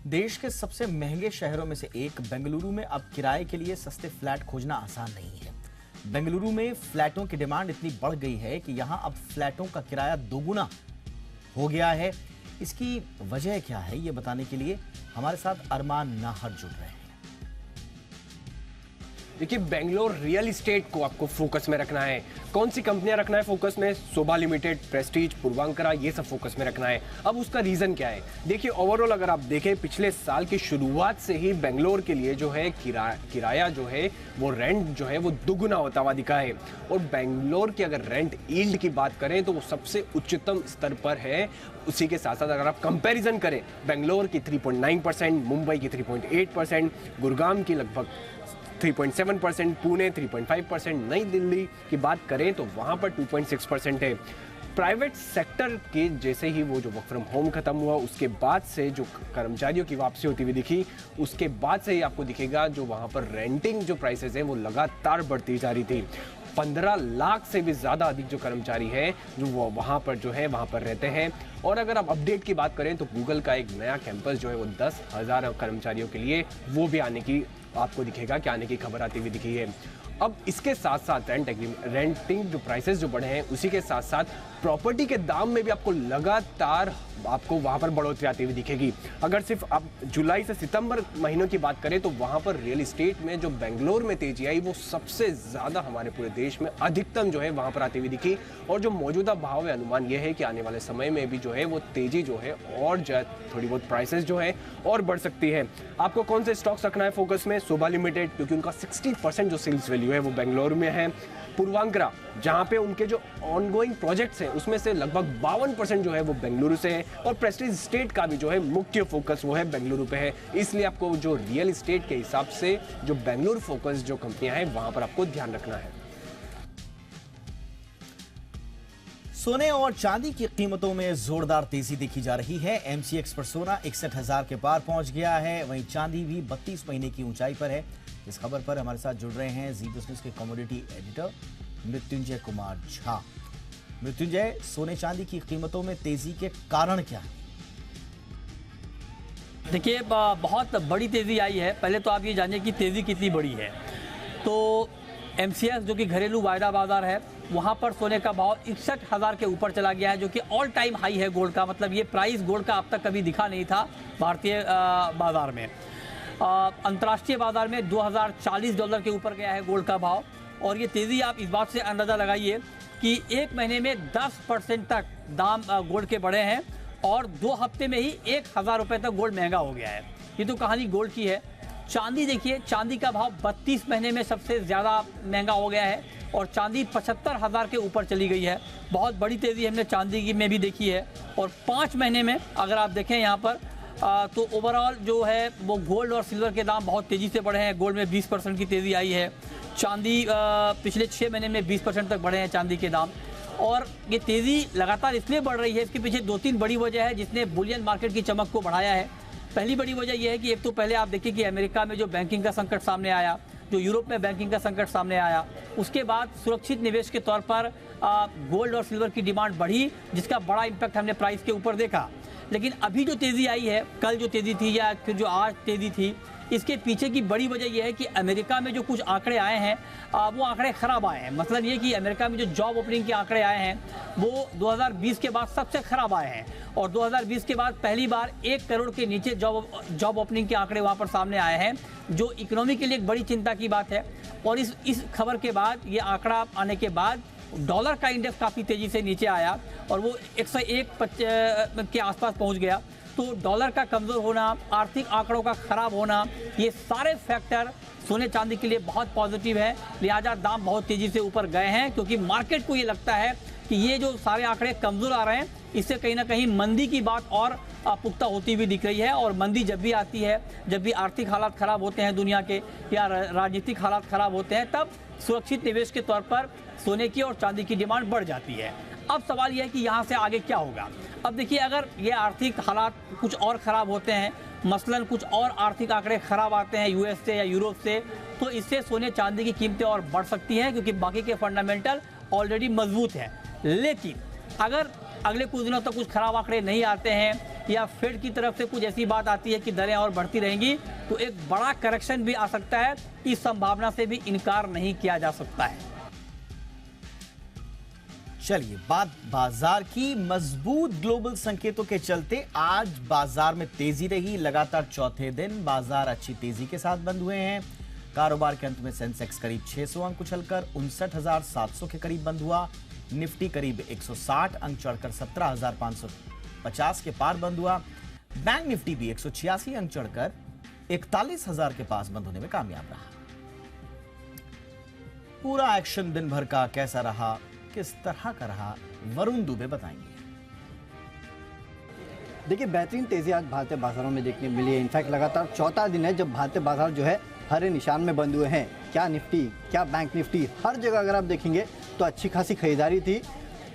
देश के सबसे महंगे शहरों में से एक बेंगलुरु में अब किराए के लिए सस्ते फ्लैट खोजना आसान नहीं है। बेंगलुरु में फ्लैटों की डिमांड इतनी बढ़ गई है कि यहां अब फ्लैटों का किराया दोगुना हो गया है। इसकी वजह क्या है ये बताने के लिए हमारे साथ अरमान नाहर जुड़ रहे हैं। देखिए, बेंगलोर रियल इस्टेट को आपको फोकस में रखना है। कौन सी कंपनियां रखना है फोकस में? शोभा लिमिटेड, प्रेस्टीज, पूर्वांकरा, ये सब फोकस में रखना है। अब उसका रीजन क्या है? देखिए, ओवरऑल अगर आप देखें पिछले साल की शुरुआत से ही बेंगलोर के लिए जो है किराया जो है वो रेंट जो है वो दुगुना होता हुआ दिखा है। और बेंगलोर की अगर रेंट यील्ड की बात करें तो वो सबसे उच्चतम स्तर पर है। उसी के साथ साथ अगर आप कंपैरिजन करें बेंगलोर की 3.9%, मुंबई की 3.8%, गुड़गांव की लगभग 3.7%, पुणे 3.5%, नई दिल्ली की बात करें तो वहां पर 2.6% है। प्राइवेट सेक्टर के जैसे ही वो जो वर्क फ्रॉम होम खत्म हुआ उसके बाद से जो कर्मचारियों की वापसी होती हुई दिखी, उसके बाद से ही आपको दिखेगा जो वहां पर रेंटिंग जो प्राइसेस है वो लगातार बढ़ती जा रही थी। 15 लाख से भी ज़्यादा अधिक जो कर्मचारी है जो वो वहाँ पर जो है वहाँ पर रहते हैं। और अगर आप अपडेट की बात करें तो गूगल का एक नया कैंपस जो है वो 10,000 कर्मचारियों के लिए वो भी आने की आपको दिखेगा कि आने की खबर आती हुई दिखी है। अब इसके साथ साथ रेंटिंग जो प्राइसेस जो बढ़े हैं उसी के साथ साथ प्रॉपर्टी के दाम में भी आपको लगातार आपको वहां पर बढ़ोतरी आती हुई दिखेगी। अगर सिर्फ आप जुलाई से सितंबर महीनों की बात करें तो वहां पर रियल इस्टेट में जो बेंगलोर में तेजी आई वो सबसे ज्यादा हमारे पूरे देश में अधिकतम जो है वहां पर आती हुई दिखी। और जो मौजूदा भाव है अनुमान यह है कि आने वाले समय में भी जो है वो तेजी जो है और थोड़ी बहुत प्राइसेस जो है और बढ़ सकती है। आपको कौन से स्टॉक्स रखना है फोकस में? शोभा लिमिटेड, क्योंकि उनका 60% जो सेल्स वैल्यू है वो बेंगलोर में है। पूर्वांकरा, जहां पे उनके जो ऑनगोइंग प्रोजेक्ट्स हैं उसमें से लगभग 52% जो है वो बेंगलुरु से है। और प्रेस्टीज स्टेट का भी जो है मुख्य फोकस वो है बेंगलुरु पे है। इसलिए आपको जो रियल इस्टेट के हिसाब से जो बेंगलुरु फोकस जो कंपनियां हैं वहां पर आपको ध्यान रखना है। सोने और चांदी की कीमतों में जोरदार तेजी देखी जा रही है। एमसीएक्स पर सोना 61,000 के पार पहुंच गया है, वहीं चांदी भी 32 महीने की ऊंचाई पर है। इस खबर पर हमारे साथ जुड़ रहे हैं जी बिजनेस के कमोडिटी एडिटर मृत्युंजय कुमार झा। मृत्युंजय, सोने चांदी की कीमतों में तेजी के कारण क्या है? देखिए, बहुत बड़ी तेजी आई है। पहले तो आप ये जानिए कि तेजी कितनी बड़ी है। तो एमसीएक्स जो कि घरेलू वायदा बाजार है वहां पर सोने का भाव 61,000 के ऊपर चला गया है, जो कि ऑल टाइम हाई है गोल्ड का। मतलब ये प्राइस गोल्ड का अब तक कभी दिखा नहीं था भारतीय बाजार में। अंतर्राष्ट्रीय बाजार में $2,040 के ऊपर गया है गोल्ड का भाव। और ये तेज़ी आप इस बात से अंदाज़ा लगाइए कि एक महीने में 10% तक दाम गोल्ड के बढ़े हैं और 2 हफ्ते में ही 1,000 रुपये तक गोल्ड महंगा हो गया है। ये तो कहानी गोल्ड की है। चांदी देखिए, चांदी का भाव 32 महीने में सबसे ज़्यादा महंगा हो गया है और चांदी 75,000 के ऊपर चली गई है। बहुत बड़ी तेज़ी हमने चांदी की में भी देखी है। और 5 महीने में अगर आप देखें यहाँ पर तो ओवरऑल जो है वो गोल्ड और सिल्वर के दाम बहुत तेज़ी से बढ़े हैं। गोल्ड में 20% की तेज़ी आई है। चांदी पिछले 6 महीने में 20% तक बढ़े हैं चांदी के दाम। और ये तेज़ी लगातार इसलिए बढ़ रही है, इसके पीछे 2-3 बड़ी वजह है जिसने बुलियन मार्केट की चमक को बढ़ाया है। पहली बड़ी वजह यह है कि एक तो पहले आप देखिए कि अमेरिका में जो बैंकिंग का संकट सामने आया, जो यूरोप में बैंकिंग का संकट सामने आया, उसके बाद सुरक्षित निवेश के तौर पर गोल्ड और सिल्वर की डिमांड बढ़ी, जिसका बड़ा इम्पैक्ट हमने प्राइस के ऊपर देखा। लेकिन अभी जो तेज़ी आई है, कल जो तेज़ी थी या फिर जो आज तेज़ी थी, इसके पीछे की बड़ी वजह यह है कि अमेरिका में जो कुछ आंकड़े आए हैं वो आंकड़े खराब आए हैं। मतलब ये कि अमेरिका में जो जॉब ओपनिंग के आंकड़े आए हैं वो 2020 के बाद सबसे खराब आए हैं, और 2020 के बाद पहली बार 1 करोड़ के नीचे जॉब ओपनिंग के आंकड़े वहाँ पर सामने आए हैं, जो इकोनॉमी के लिए एक बड़ी चिंता की बात है। और इस खबर के बाद, ये आंकड़ा आने के बाद डॉलर का इंडेक्स काफ़ी तेज़ी से नीचे आया और वो 101 के आसपास पहुंच गया। तो डॉलर का कमज़ोर होना, आर्थिक आंकड़ों का ख़राब होना, ये सारे फैक्टर सोने चांदी के लिए बहुत पॉजिटिव है। लिहाजा दाम बहुत तेज़ी से ऊपर गए हैं, क्योंकि मार्केट को ये लगता है कि ये जो सारे आंकड़े कमज़ोर आ रहे हैं, इससे कहीं ना कहीं मंदी की बात और पुख्ता होती हुई दिख रही है। और मंदी जब भी आती है, जब भी आर्थिक हालात ख़राब होते हैं दुनिया के, या राजनीतिक हालात ख़राब होते हैं, तब सुरक्षित निवेश के तौर पर सोने की और चांदी की डिमांड बढ़ जाती है। अब सवाल यह है कि यहाँ से आगे क्या होगा। अब देखिए, अगर ये आर्थिक हालात कुछ और ख़राब होते हैं, मसलन कुछ और आर्थिक आंकड़े ख़राब आते हैं यूएस से या यूरोप से, तो इससे सोने चांदी की कीमतें और बढ़ सकती हैं, क्योंकि बाकी के फंडामेंटल ऑलरेडी मजबूत हैं। लेकिन अगर अगले कुछ दिनों तक कुछ खराब आंकड़े नहीं आते हैं, या फेड की तरफ से कुछ ऐसी बात आती है कि दरें और बढ़ती रहेंगी, तो एक बड़ा करेक्शन भी आ सकता है। इस संभावना से भी इनकार नहीं किया जा सकता है। चलिए, बात बाजार की। मजबूत ग्लोबल संकेतों के चलते आज बाजार में तेजी रही। लगातार चौथे दिन बाजार अच्छी तेजी के साथ बंद हुए हैं। कारोबार के अंत में सेंसेक्स करीब 600 अंक उछलकर 59,700 के करीब बंद हुआ। निफ्टी करीब 160 अंक चढ़कर 17,550 के पार बंद हुआ। बैंक निफ्टी भी 186 अंक चढ़कर 41,000 के पास बंद होने में कामयाब रहा। पूरा एक्शन दिन भर का कैसा रहा, किस तरह का रहा, वरुण दुबे बताएंगे। देखिए, बेहतरीन तेजी आज भारतीय बाजारों में देखने मिली है। इनफैक्ट लगातार चौथा दिन है जब भारतीय बाजार जो है हरे निशान में बंद हुए हैं। क्या निफ्टी, क्या बैंक निफ्टी, हर जगह अगर आप देखेंगे तो अच्छी खासी खरीदारी थी,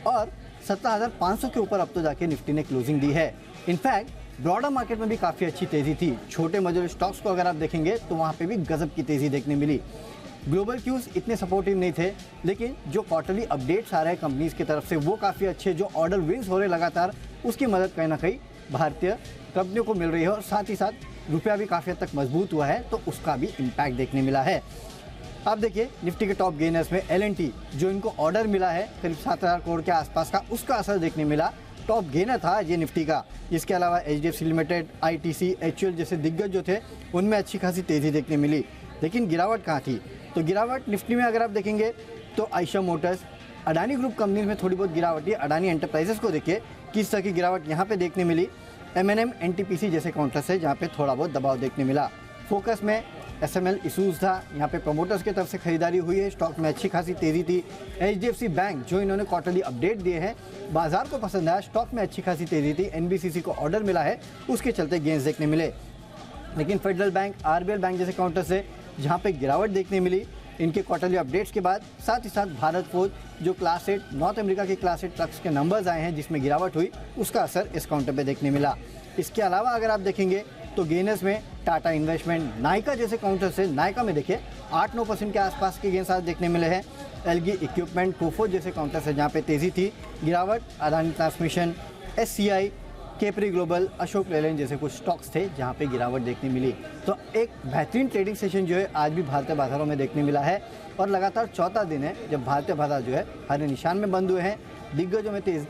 और 17,500 के ऊपर अब तो जाके निफ्टी ने क्लोजिंग दी है। इनफैक्ट ब्रॉडर मार्केट में भी काफ़ी अच्छी तेजी थी। छोटे मजूर स्टॉक्स को अगर आप देखेंगे तो वहाँ पे भी गजब की तेजी देखने मिली। ग्लोबल क्यूज इतने सपोर्टिव नहीं थे, लेकिन जो क्वार्टरली अपडेट्स आ रहे हैं कंपनीज की तरफ से वो काफ़ी अच्छे, जो ऑर्डर विंस हो रहे लगातार, उसकी मदद कहीं ना कहीं भारतीय कंपनियों को मिल रही है। और साथ ही साथ रुपया भी काफ़ी हद तक मजबूत हुआ है, तो उसका भी इम्पैक्ट देखने मिला है। आप देखिए, निफ्टी के टॉप गेनर्स में L&T, जो इनको ऑर्डर मिला है करीब 7,000 करोड़ के आसपास का, उसका असर देखने मिला। टॉप गेनर था ये निफ्टी का। इसके अलावा HDFC लिमिटेड, ITC, HUL जैसे दिग्गज जो थे, उनमें अच्छी खासी तेज़ी देखने मिली। लेकिन गिरावट कहाँ थी? तो गिरावट निफ्टी में अगर आप देखेंगे तो Ayesha Motors, Adani group companies में थोड़ी बहुत गिरावट है। अडानी एंटरप्राइजेस को देखिए किस तरह की गिरावट यहाँ पे देखने मिली। M&M, NTPC जैसे काउंटर्स है जहाँ पे थोड़ा बहुत दबाव देखने मिला। फोकस में SML इशूज़ था, यहाँ पे प्रमोटर्स की तरफ से खरीदारी हुई है, स्टॉक में अच्छी खासी तेज़ी थी। HDFC बैंक, जो इन्होंने क्वार्टरली अपडेट दिए हैं, बाजार को पसंद आया, स्टॉक में अच्छी खासी तेज़ी थी। NBCC को ऑर्डर मिला है, उसके चलते गेंस देखने मिले। लेकिन फेडरल बैंक, RBL बैंक जैसे काउंटर से जहाँ पे गिरावट देखने मिली इनके क्वार्टरली अपडेट्स के बाद। साथ ही साथ भारत फोर्ज, जो क्लास 8 नॉर्थ अमेरिका के क्लास 8 ट्रक्स के नंबर्स आए हैं जिसमें गिरावट हुई, उसका असर इस काउंटर पे देखने मिला। इसके अलावा अगर आप देखेंगे तो गेनर्स में टाटा इन्वेस्टमेंट, नाइका जैसे काउंटर से, नाइका में देखिए 8-9% के आसपास के गेंस आज देखने मिले हैं। एलगी इक्विपमेंट, कोफो जैसे काउंटर से जहाँ पे तेज़ी थी। गिरावट Adani transmission, SCI, capri global, Ashok Leyland जैसे कुछ स्टॉक्स थे जहां पे गिरावट देखने मिली। तो एक बेहतरीन ट्रेडिंग सेशन जो है आज भी भारतीय बाजारों में देखने मिला है। और लगातार चौथा दिन है जब भारतीय बाजार जो है हरे निशान में बंद हुए हैं। दिग्गजों में तेज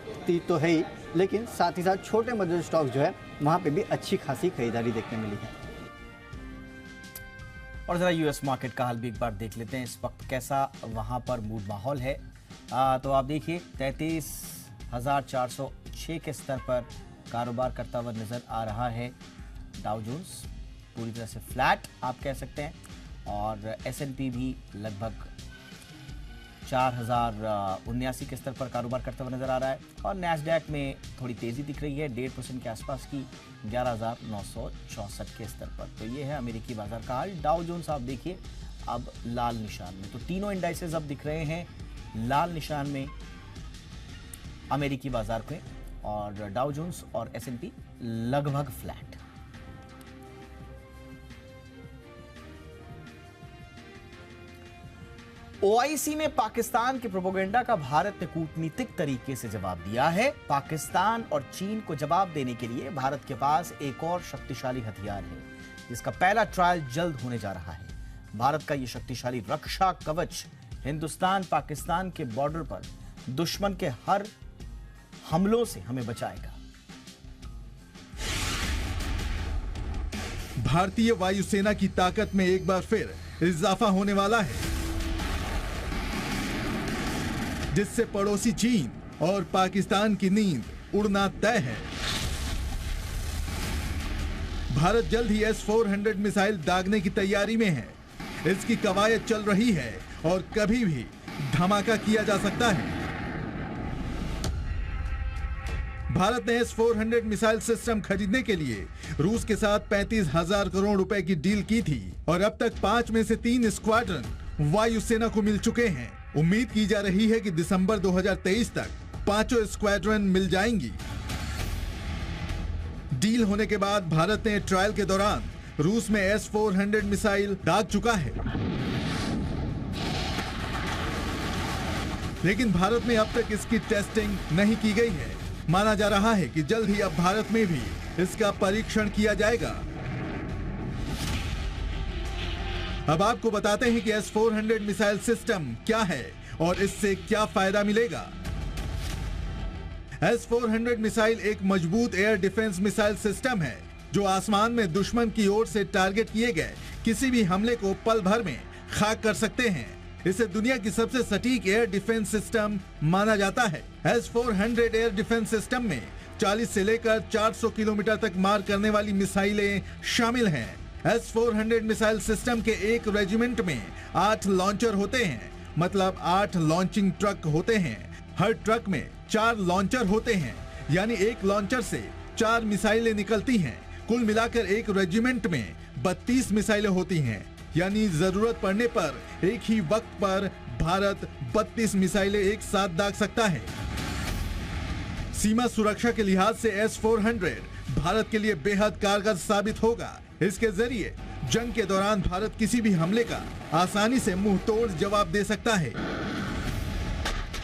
तो है ही, लेकिन साथ ही साथ छोटे मध्यम स्टॉक्स जो है वहाँ पे भी अच्छी खासी खरीदारी देखने मिली है। और जरा यूएस मार्केट का हाल भी एक बार देख लेते हैं, इस वक्त कैसा वहाँ पर मूड माहौल है। तो आप देखिए 33,406 के स्तर पर कारोबार करता हुआ नजर आ रहा है। डाउ जोन्स पूरी तरह से फ्लैट आप कह सकते हैं, और S&P भी लगभग 4,079 के स्तर पर कारोबार करता हुआ नजर आ रहा है। और नैस्डैक में थोड़ी तेजी दिख रही है 1.5% के आसपास की, 11,964 के स्तर पर। तो ये है अमेरिकी बाजार का हाल। डाउ जोन्स आप देखिए अब लाल निशान में, तो तीनों इंडाइसेस अब दिख रहे हैं लाल निशान में अमेरिकी बाजार पे, और डाउ जोन्स और S&P लगभग फ्लैट। OIC में पाकिस्तान के प्रोपेगेंडा का भारत ने कूटनीतिक तरीके से जवाब दिया है। पाकिस्तान और चीन को जवाब देने के लिए भारत के पास एक और शक्तिशाली हथियार है। जिसका पहला ट्रायल जल्द होने जा रहा है। भारत का यह शक्तिशाली रक्षा कवच हिंदुस्तान पाकिस्तान के बॉर्डर पर दुश्मन के हर हमलों से हमें बचाएगा। भारतीय वायुसेना की ताकत में एक बार फिर इजाफा होने वाला है, जिससे पड़ोसी चीन और पाकिस्तान की नींद उड़ना तय है। भारत जल्द ही S-400 मिसाइल दागने की तैयारी में है। इसकी कवायद चल रही है और कभी भी धमाका किया जा सकता है। भारत ने S-400 मिसाइल सिस्टम खरीदने के लिए रूस के साथ 35,000 करोड़ रुपए की डील की थी और अब तक 5 में से 3 स्क्वाड्रन वायुसेना को मिल चुके हैं। उम्मीद की जा रही है कि दिसंबर 2023 तक 5 स्क्वाड्रन मिल जाएंगी। डील होने के बाद भारत ने ट्रायल के दौरान रूस में S-400 मिसाइल दाग चुका है, लेकिन भारत में अब तक इसकी टेस्टिंग नहीं की गई है। माना जा रहा है कि जल्द ही अब भारत में भी इसका परीक्षण किया जाएगा। अब आपको बताते हैं कि S-400 मिसाइल सिस्टम क्या है और इससे क्या फायदा मिलेगा। S-400 मिसाइल एक मजबूत एयर डिफेंस मिसाइल सिस्टम है जो आसमान में दुश्मन की ओर से टारगेट किए गए किसी भी हमले को पल भर में खाक कर सकते हैं। इसे दुनिया की सबसे सटीक एयर डिफेंस सिस्टम माना जाता है। S-400 एयर डिफेंस सिस्टम में 40 से लेकर 400 किलोमीटर तक मार करने वाली मिसाइलें शामिल हैं। S-400 मिसाइल सिस्टम के एक रेजिमेंट में 8 लॉन्चर होते हैं, मतलब 8 लॉन्चिंग ट्रक होते हैं। हर ट्रक में 4 लॉन्चर होते हैं, यानी एक लॉन्चर से 4 मिसाइलें निकलती हैं। कुल मिलाकर एक रेजिमेंट में 32 मिसाइलें होती हैं, यानी जरूरत पड़ने पर एक ही वक्त पर भारत 32 मिसाइलें एक साथ दाग सकता है। सीमा सुरक्षा के लिहाज से S-400 भारत के लिए बेहद कारगर साबित होगा। इसके जरिए जंग के दौरान भारत किसी भी हमले का आसानी से मुंह तोड़ जवाब दे सकता है।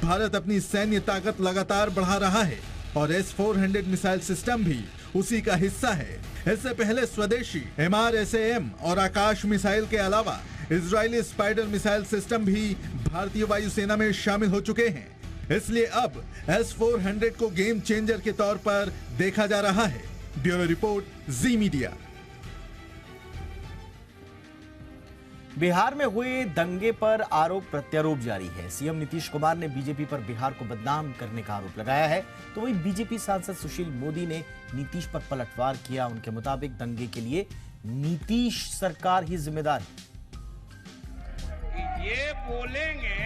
भारत अपनी सैन्य ताकत लगातार बढ़ा रहा है और S-400 मिसाइल सिस्टम भी उसी का हिस्सा है। इससे पहले स्वदेशी MRSAM और आकाश मिसाइल के अलावा इजरायली स्पाइडर मिसाइल सिस्टम भी भारतीय वायुसेना में शामिल हो चुके हैं। इसलिए अब S-400 को गेम चेंजर के तौर पर देखा जा रहा है। ब्यूरो रिपोर्ट, जी मीडिया। बिहार में हुए दंगे पर आरोप प्रत्यारोप जारी है। सीएम नीतीश कुमार ने बीजेपी पर बिहार को बदनाम करने का आरोप लगाया है, तो वहीं बीजेपी सांसद सुशील मोदी ने नीतीश पर पलटवार किया। उनके मुताबिक दंगे के लिए नीतीश सरकार ही जिम्मेदार है। ये बोलेंगे,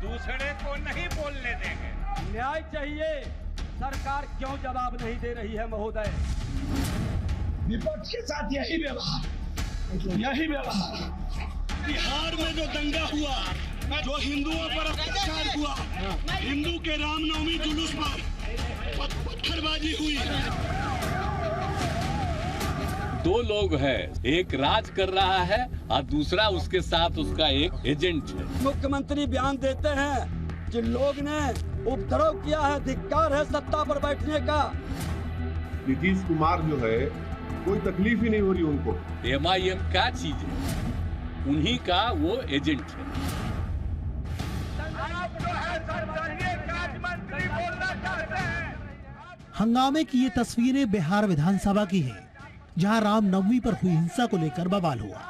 दूसरे को नहीं बोलने देंगे। न्याय चाहिए, सरकार क्यों जवाब नहीं दे रही है महोदय? विपक्ष के साथ यही व्यवहार। बिहार में जो दंगा हुआ, जो हिंदुओं पर अत्याचार हुआ, हिंदू के रामनवमी जुलूस पर पत्थरबाजी हुई। 2 लोग हैं, एक राज कर रहा है और दूसरा उसके साथ उसका एक एजेंट है। मुख्यमंत्री बयान देते हैं जिन लोग ने उपद्रव किया है, धिक्कार है सत्ता पर बैठने का। नीतीश कुमार जो है कोई तकलीफ ही नहीं हो रही उनको। MIM क्या चीज है? उन्हीं का वो एजेंट है। हंगामे की ये तस्वीरें बिहार विधानसभा की हैं, जहां रामनवमी पर हुई हिंसा को लेकर बवाल हुआ।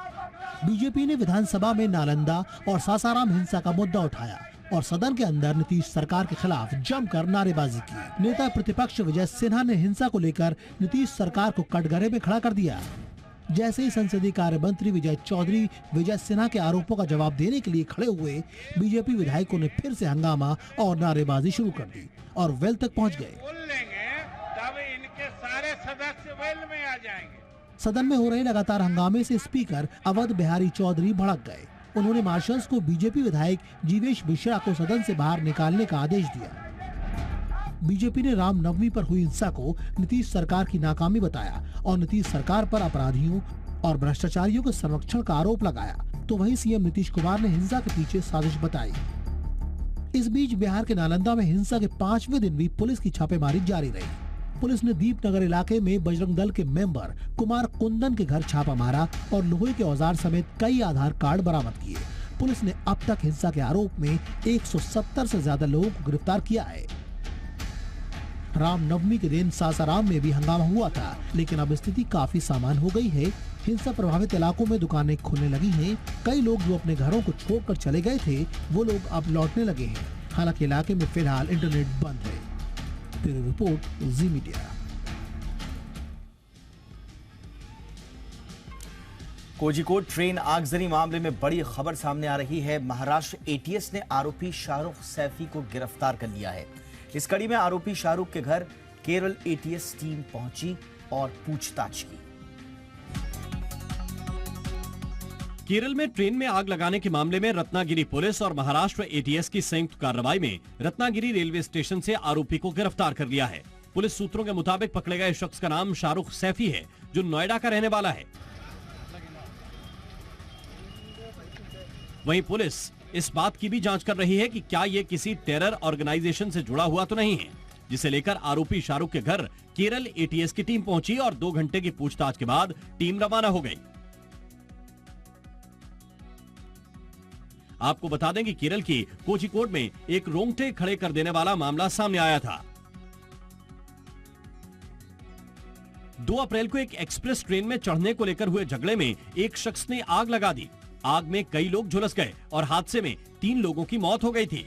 बीजेपी ने विधानसभा में नालंदा और सासाराम हिंसा का मुद्दा उठाया और सदन के अंदर नीतीश सरकार के खिलाफ जमकर नारेबाजी की। नेता प्रतिपक्ष विजय सिन्हा ने हिंसा को लेकर नीतीश सरकार को कटघरे में खड़ा कर दिया। जैसे ही संसदीय कार्य मंत्री विजय चौधरी विजय सिन्हा के आरोपों का जवाब देने के लिए खड़े हुए, बीजेपी विधायकों ने फिर से हंगामा और नारेबाजी शुरू कर दी और वेल तक पहुंच गए। बोल लेंगे तब इनके सारे सदस्य वेल में आ जाएंगे। सदन में हो रहे लगातार हंगामे से स्पीकर अवध बिहारी चौधरी भड़क गए। उन्होंने मार्शल्स को बीजेपी विधायक जीवेश मिश्रा को सदन से बाहर निकालने का आदेश दिया। बीजेपी ने रामनवमी पर हुई हिंसा को नीतीश सरकार की नाकामी बताया और नीतीश सरकार पर अपराधियों और भ्रष्टाचारियों के संरक्षण का आरोप लगाया, तो वहीं सीएम नीतीश कुमार ने हिंसा के पीछे साजिश बताई। इस बीच बिहार के नालंदा में हिंसा के 5वें दिन भी पुलिस की छापेमारी जारी रही। पुलिस ने दीपनगर इलाके में बजरंग दल के मेंबर कुमार कुंदन के घर छापा मारा और लोहे के औजार समेत कई आधार कार्ड बरामद किए। पुलिस ने अब तक हिंसा के आरोप में 170 से ज्यादा लोगों को गिरफ्तार किया है। रामनवमी के दिन सासाराम में भी हंगामा हुआ था, लेकिन अब स्थिति काफी सामान्य हो गई है। हिंसा प्रभावित इलाकों में दुकानें खुलने लगी हैं। कई लोग जो अपने घरों को छोड़कर चले गए थे, वो लोग अब लौटने लगे हैं। हालांकि इलाके में फिलहाल इंटरनेट बंद है। ब्यूरो रिपोर्ट, जी मीडिया। कोझिकोड ट्रेन आगजनी मामले में बड़ी खबर सामने आ रही है। महाराष्ट्र एटीएस ने आरोपी शाहरुख सैफी को गिरफ्तार कर लिया है। इस कड़ी में आरोपी शाहरुख के घर केरल एटीएस टीम पहुंची और पूछताछ की। केरल में ट्रेन में आग लगाने के मामले में रत्नागिरी पुलिस और महाराष्ट्र एटीएस की संयुक्त कार्रवाई में रत्नागिरी रेलवे स्टेशन से आरोपी को गिरफ्तार कर लिया है। पुलिस सूत्रों के मुताबिक पकड़े गए शख्स का नाम शाहरुख सैफी है, जो नोएडा का रहने वाला है। वहीं पुलिस इस बात की भी जांच कर रही है कि क्या ये किसी टेरर ऑर्गेनाइजेशन से जुड़ा हुआ तो नहीं है, जिसे लेकर आरोपी शाहरुख के घर केरल एटीएस की टीम पहुंची और 2 घंटे की पूछताछ के बाद टीम रवाना हो गई। आपको बता दें कि केरल की कोझिकोड में एक रोंगटे खड़े कर देने वाला मामला सामने आया था। 2 अप्रैल को एक एक्सप्रेस ट्रेन में चढ़ने को लेकर हुए झगड़े में एक शख्स ने आग लगा दी। आग में कई लोग झुलस गए और हादसे में 3 लोगों की मौत हो गई थी।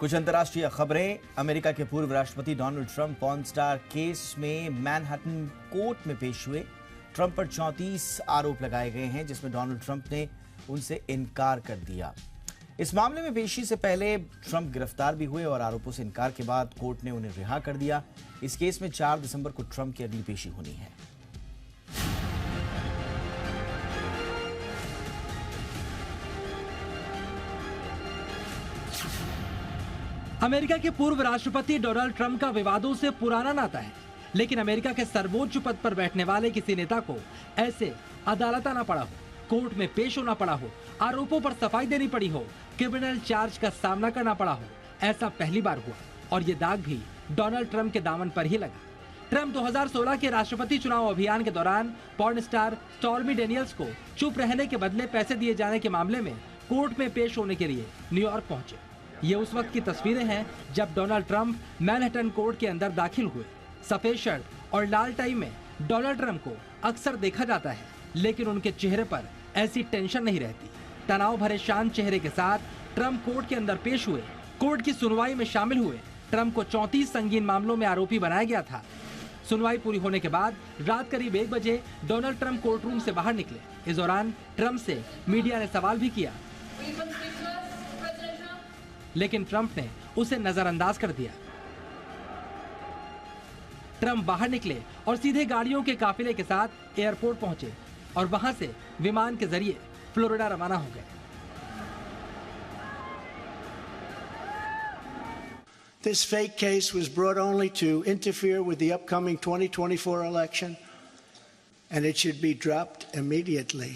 कुछ अंतर्राष्ट्रीय खबरें। अमेरिका के पूर्व राष्ट्रपति Donald Trump porn star case में मैनहट्टन कोर्ट में पेश हुए। ट्रंप पर 34 आरोप लगाए गए हैं, जिसमें डोनाल्ड ट्रंप ने उनसे इनकार कर दिया। इस मामले में पेशी से पहले ट्रंप गिरफ्तार भी हुए और आरोपों से इनकार के बाद कोर्ट ने उन्हें रिहा कर दिया। इस केस में 4 दिसंबर को ट्रंप की अगली पेशी होनी है। अमेरिका के पूर्व राष्ट्रपति डोनाल्ड ट्रंप का विवादों से पुराना नाता है, लेकिन अमेरिका के सर्वोच्च पद पर बैठने वाले किसी नेता को ऐसे अदालत आना पड़ा हो, कोर्ट में पेश होना पड़ा हो, आरोपों पर सफाई देनी पड़ी हो, क्रिमिनल चार्ज का सामना करना पड़ा हो, ऐसा पहली बार हुआ। और ये दाग भी डोनाल्ड ट्रंप के दामन पर ही लगा। ट्रंप 2016 के राष्ट्रपति चुनाव अभियान के दौरान पॉर्न स्टार स्टॉर्मी डेनियल्स को चुप रहने के बदले पैसे दिए जाने के मामले में कोर्ट में पेश होने के लिए न्यूयॉर्क पहुंचे। ये उस वक्त की तस्वीरें हैं जब डोनाल्ड ट्रंप मैनहट्टन कोर्ट के अंदर दाखिल हुए। सफेद शर्ट और लाल टाई में डोनाल्ड ट्रंप को अक्सर देखा जाता है, लेकिन उनके चेहरे पर ऐसी टेंशन नहीं रहती। तनाव भरे शांत चेहरे के साथ ट्रंप कोर्ट के अंदर पेश हुए। कोर्ट की सुनवाई में शामिल हुए। ट्रंप को 34 संगीन मामलों में आरोपी बनाया गया था। सुनवाई पूरी होने के बाद रात करीब 1 बजे डोनाल्ड ट्रंप कोर्ट रूम से बाहर निकले। इस दौरान ट्रंप से मीडिया ने सवाल भी किया, लेकिन ट्रंप ने उसे नजरअंदाज कर दिया। ट्रंप बाहर निकले और सीधे गाड़ियों के काफिले के साथ एयरपोर्ट पहुंचे और वहां से विमान के जरिए फ्लोरिडा रवाना हो गए। This fake case was brought only to interfere with the upcoming 2024 election, and it should be dropped immediately.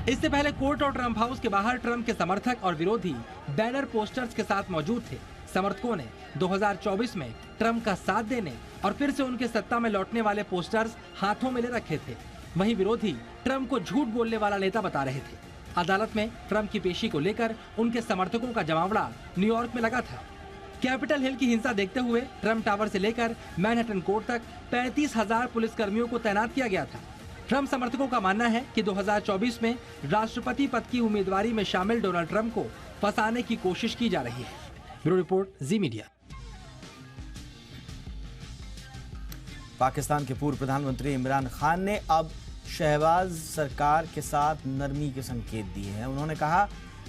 इससे पहले कोर्ट और ट्रंप हाउस के बाहर ट्रंप के समर्थक और विरोधी बैनर पोस्टर्स के साथ मौजूद थे। समर्थकों ने 2024 में ट्रंप का साथ देने और फिर से उनके सत्ता में लौटने वाले पोस्टर्स हाथों में ले रखे थे। वहीं विरोधी ट्रंप को झूठ बोलने वाला नेता बता रहे थे। अदालत में ट्रंप की पेशी को लेकर उनके समर्थकों का जमावड़ा न्यूयॉर्क में लगा था। कैपिटल हिल की हिंसा देखते हुए ट्रंप टावर से लेकर मैनहट्टन कोर्ट तक 35,000 पुलिसकर्मियों को तैनात किया गया था। ट्रंप समर्थकों का मानना है कि 2024 में राष्ट्रपति पद की उम्मीदवारी में शामिल डोनाल्ड ट्रंप को फंसाने की कोशिश की जा रही है। ब्यूरो रिपोर्ट, जी मीडिया। पाकिस्तान के पूर्व प्रधानमंत्री इमरान खान ने अब शहबाज सरकार के साथ नरमी के संकेत दिए हैं। उन्होंने कहा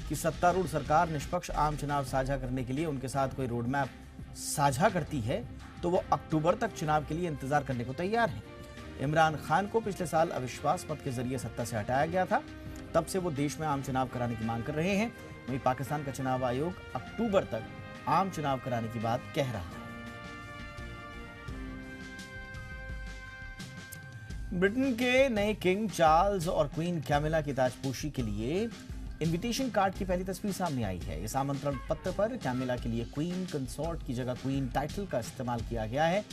कि सत्तारूढ़ सरकार निष्पक्ष आम चुनाव साझा करने के लिए उनके साथ कोई रोड मैप साझा करती है तो वो अक्टूबर तक चुनाव के लिए इंतजार करने को तैयार है। इमरान खान को पिछले साल अविश्वास मत के जरिए सत्ता से हटाया गया था। तब से वो देश में आम चुनाव कराने की मांग कर रहे हैं। वहीं पाकिस्तान का चुनाव आयोग अक्टूबर तक आम चुनाव कराने की बात कह रहा है। ब्रिटेन के नए किंग चार्ल्स और क्वीन कैमिला की ताजपोशी के लिए इनविटेशन कार्ड की पहली तस्वीर सामने आई है। इस आमंत्रण पत्र पर कैमिला के लिए क्वीन कंसोर्ट की जगह क्वीन टाइटल का इस्तेमाल किया गया है।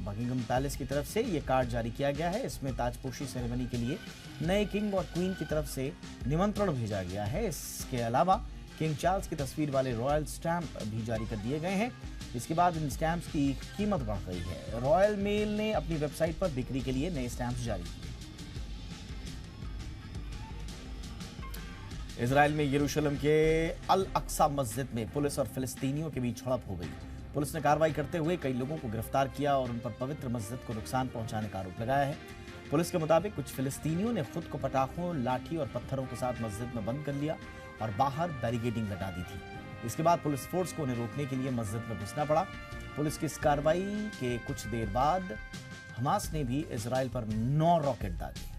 बकिंगम पैलेस की तरफ से ये कार्ड जारी किया गया है। इसमें ताजपोशी सेरेमनी के लिए नए किंग और क्वीन की तरफ से निमंत्रण भेजा गया है। इसके अलावा किंग चार्ल्स की तस्वीर वाले रॉयल स्टैंप भी जारी कर दिए गए हैं। इसके बाद इन स्टैंप्स की कीमत बढ़ गई है। रॉयल मेल ने अपनी वेबसाइट पर बिक्री के लिए नए स्टैंप्स जारी किए। इजराइल में यरूशलेम के अल अक्सा मस्जिद में पुलिस और फिलिस्तीनियों के बीच झड़प हो गई। पुलिस ने कार्रवाई करते हुए कई लोगों को गिरफ्तार किया और उन पर पवित्र मस्जिद को नुकसान पहुंचाने का आरोप लगाया है। पुलिस के मुताबिक कुछ फिलिस्तीनियों ने खुद को पटाखों, लाठी और पत्थरों के साथ मस्जिद में बंद कर लिया और बाहर बैरिकेडिंग लगा दी थी। इसके बाद पुलिस फोर्स को उन्हें रोकने के लिए मस्जिद में घुसना पड़ा। पुलिस की इस कार्रवाई के कुछ देर बाद हमास ने भी इजराइल पर 9 रॉकेट दागे।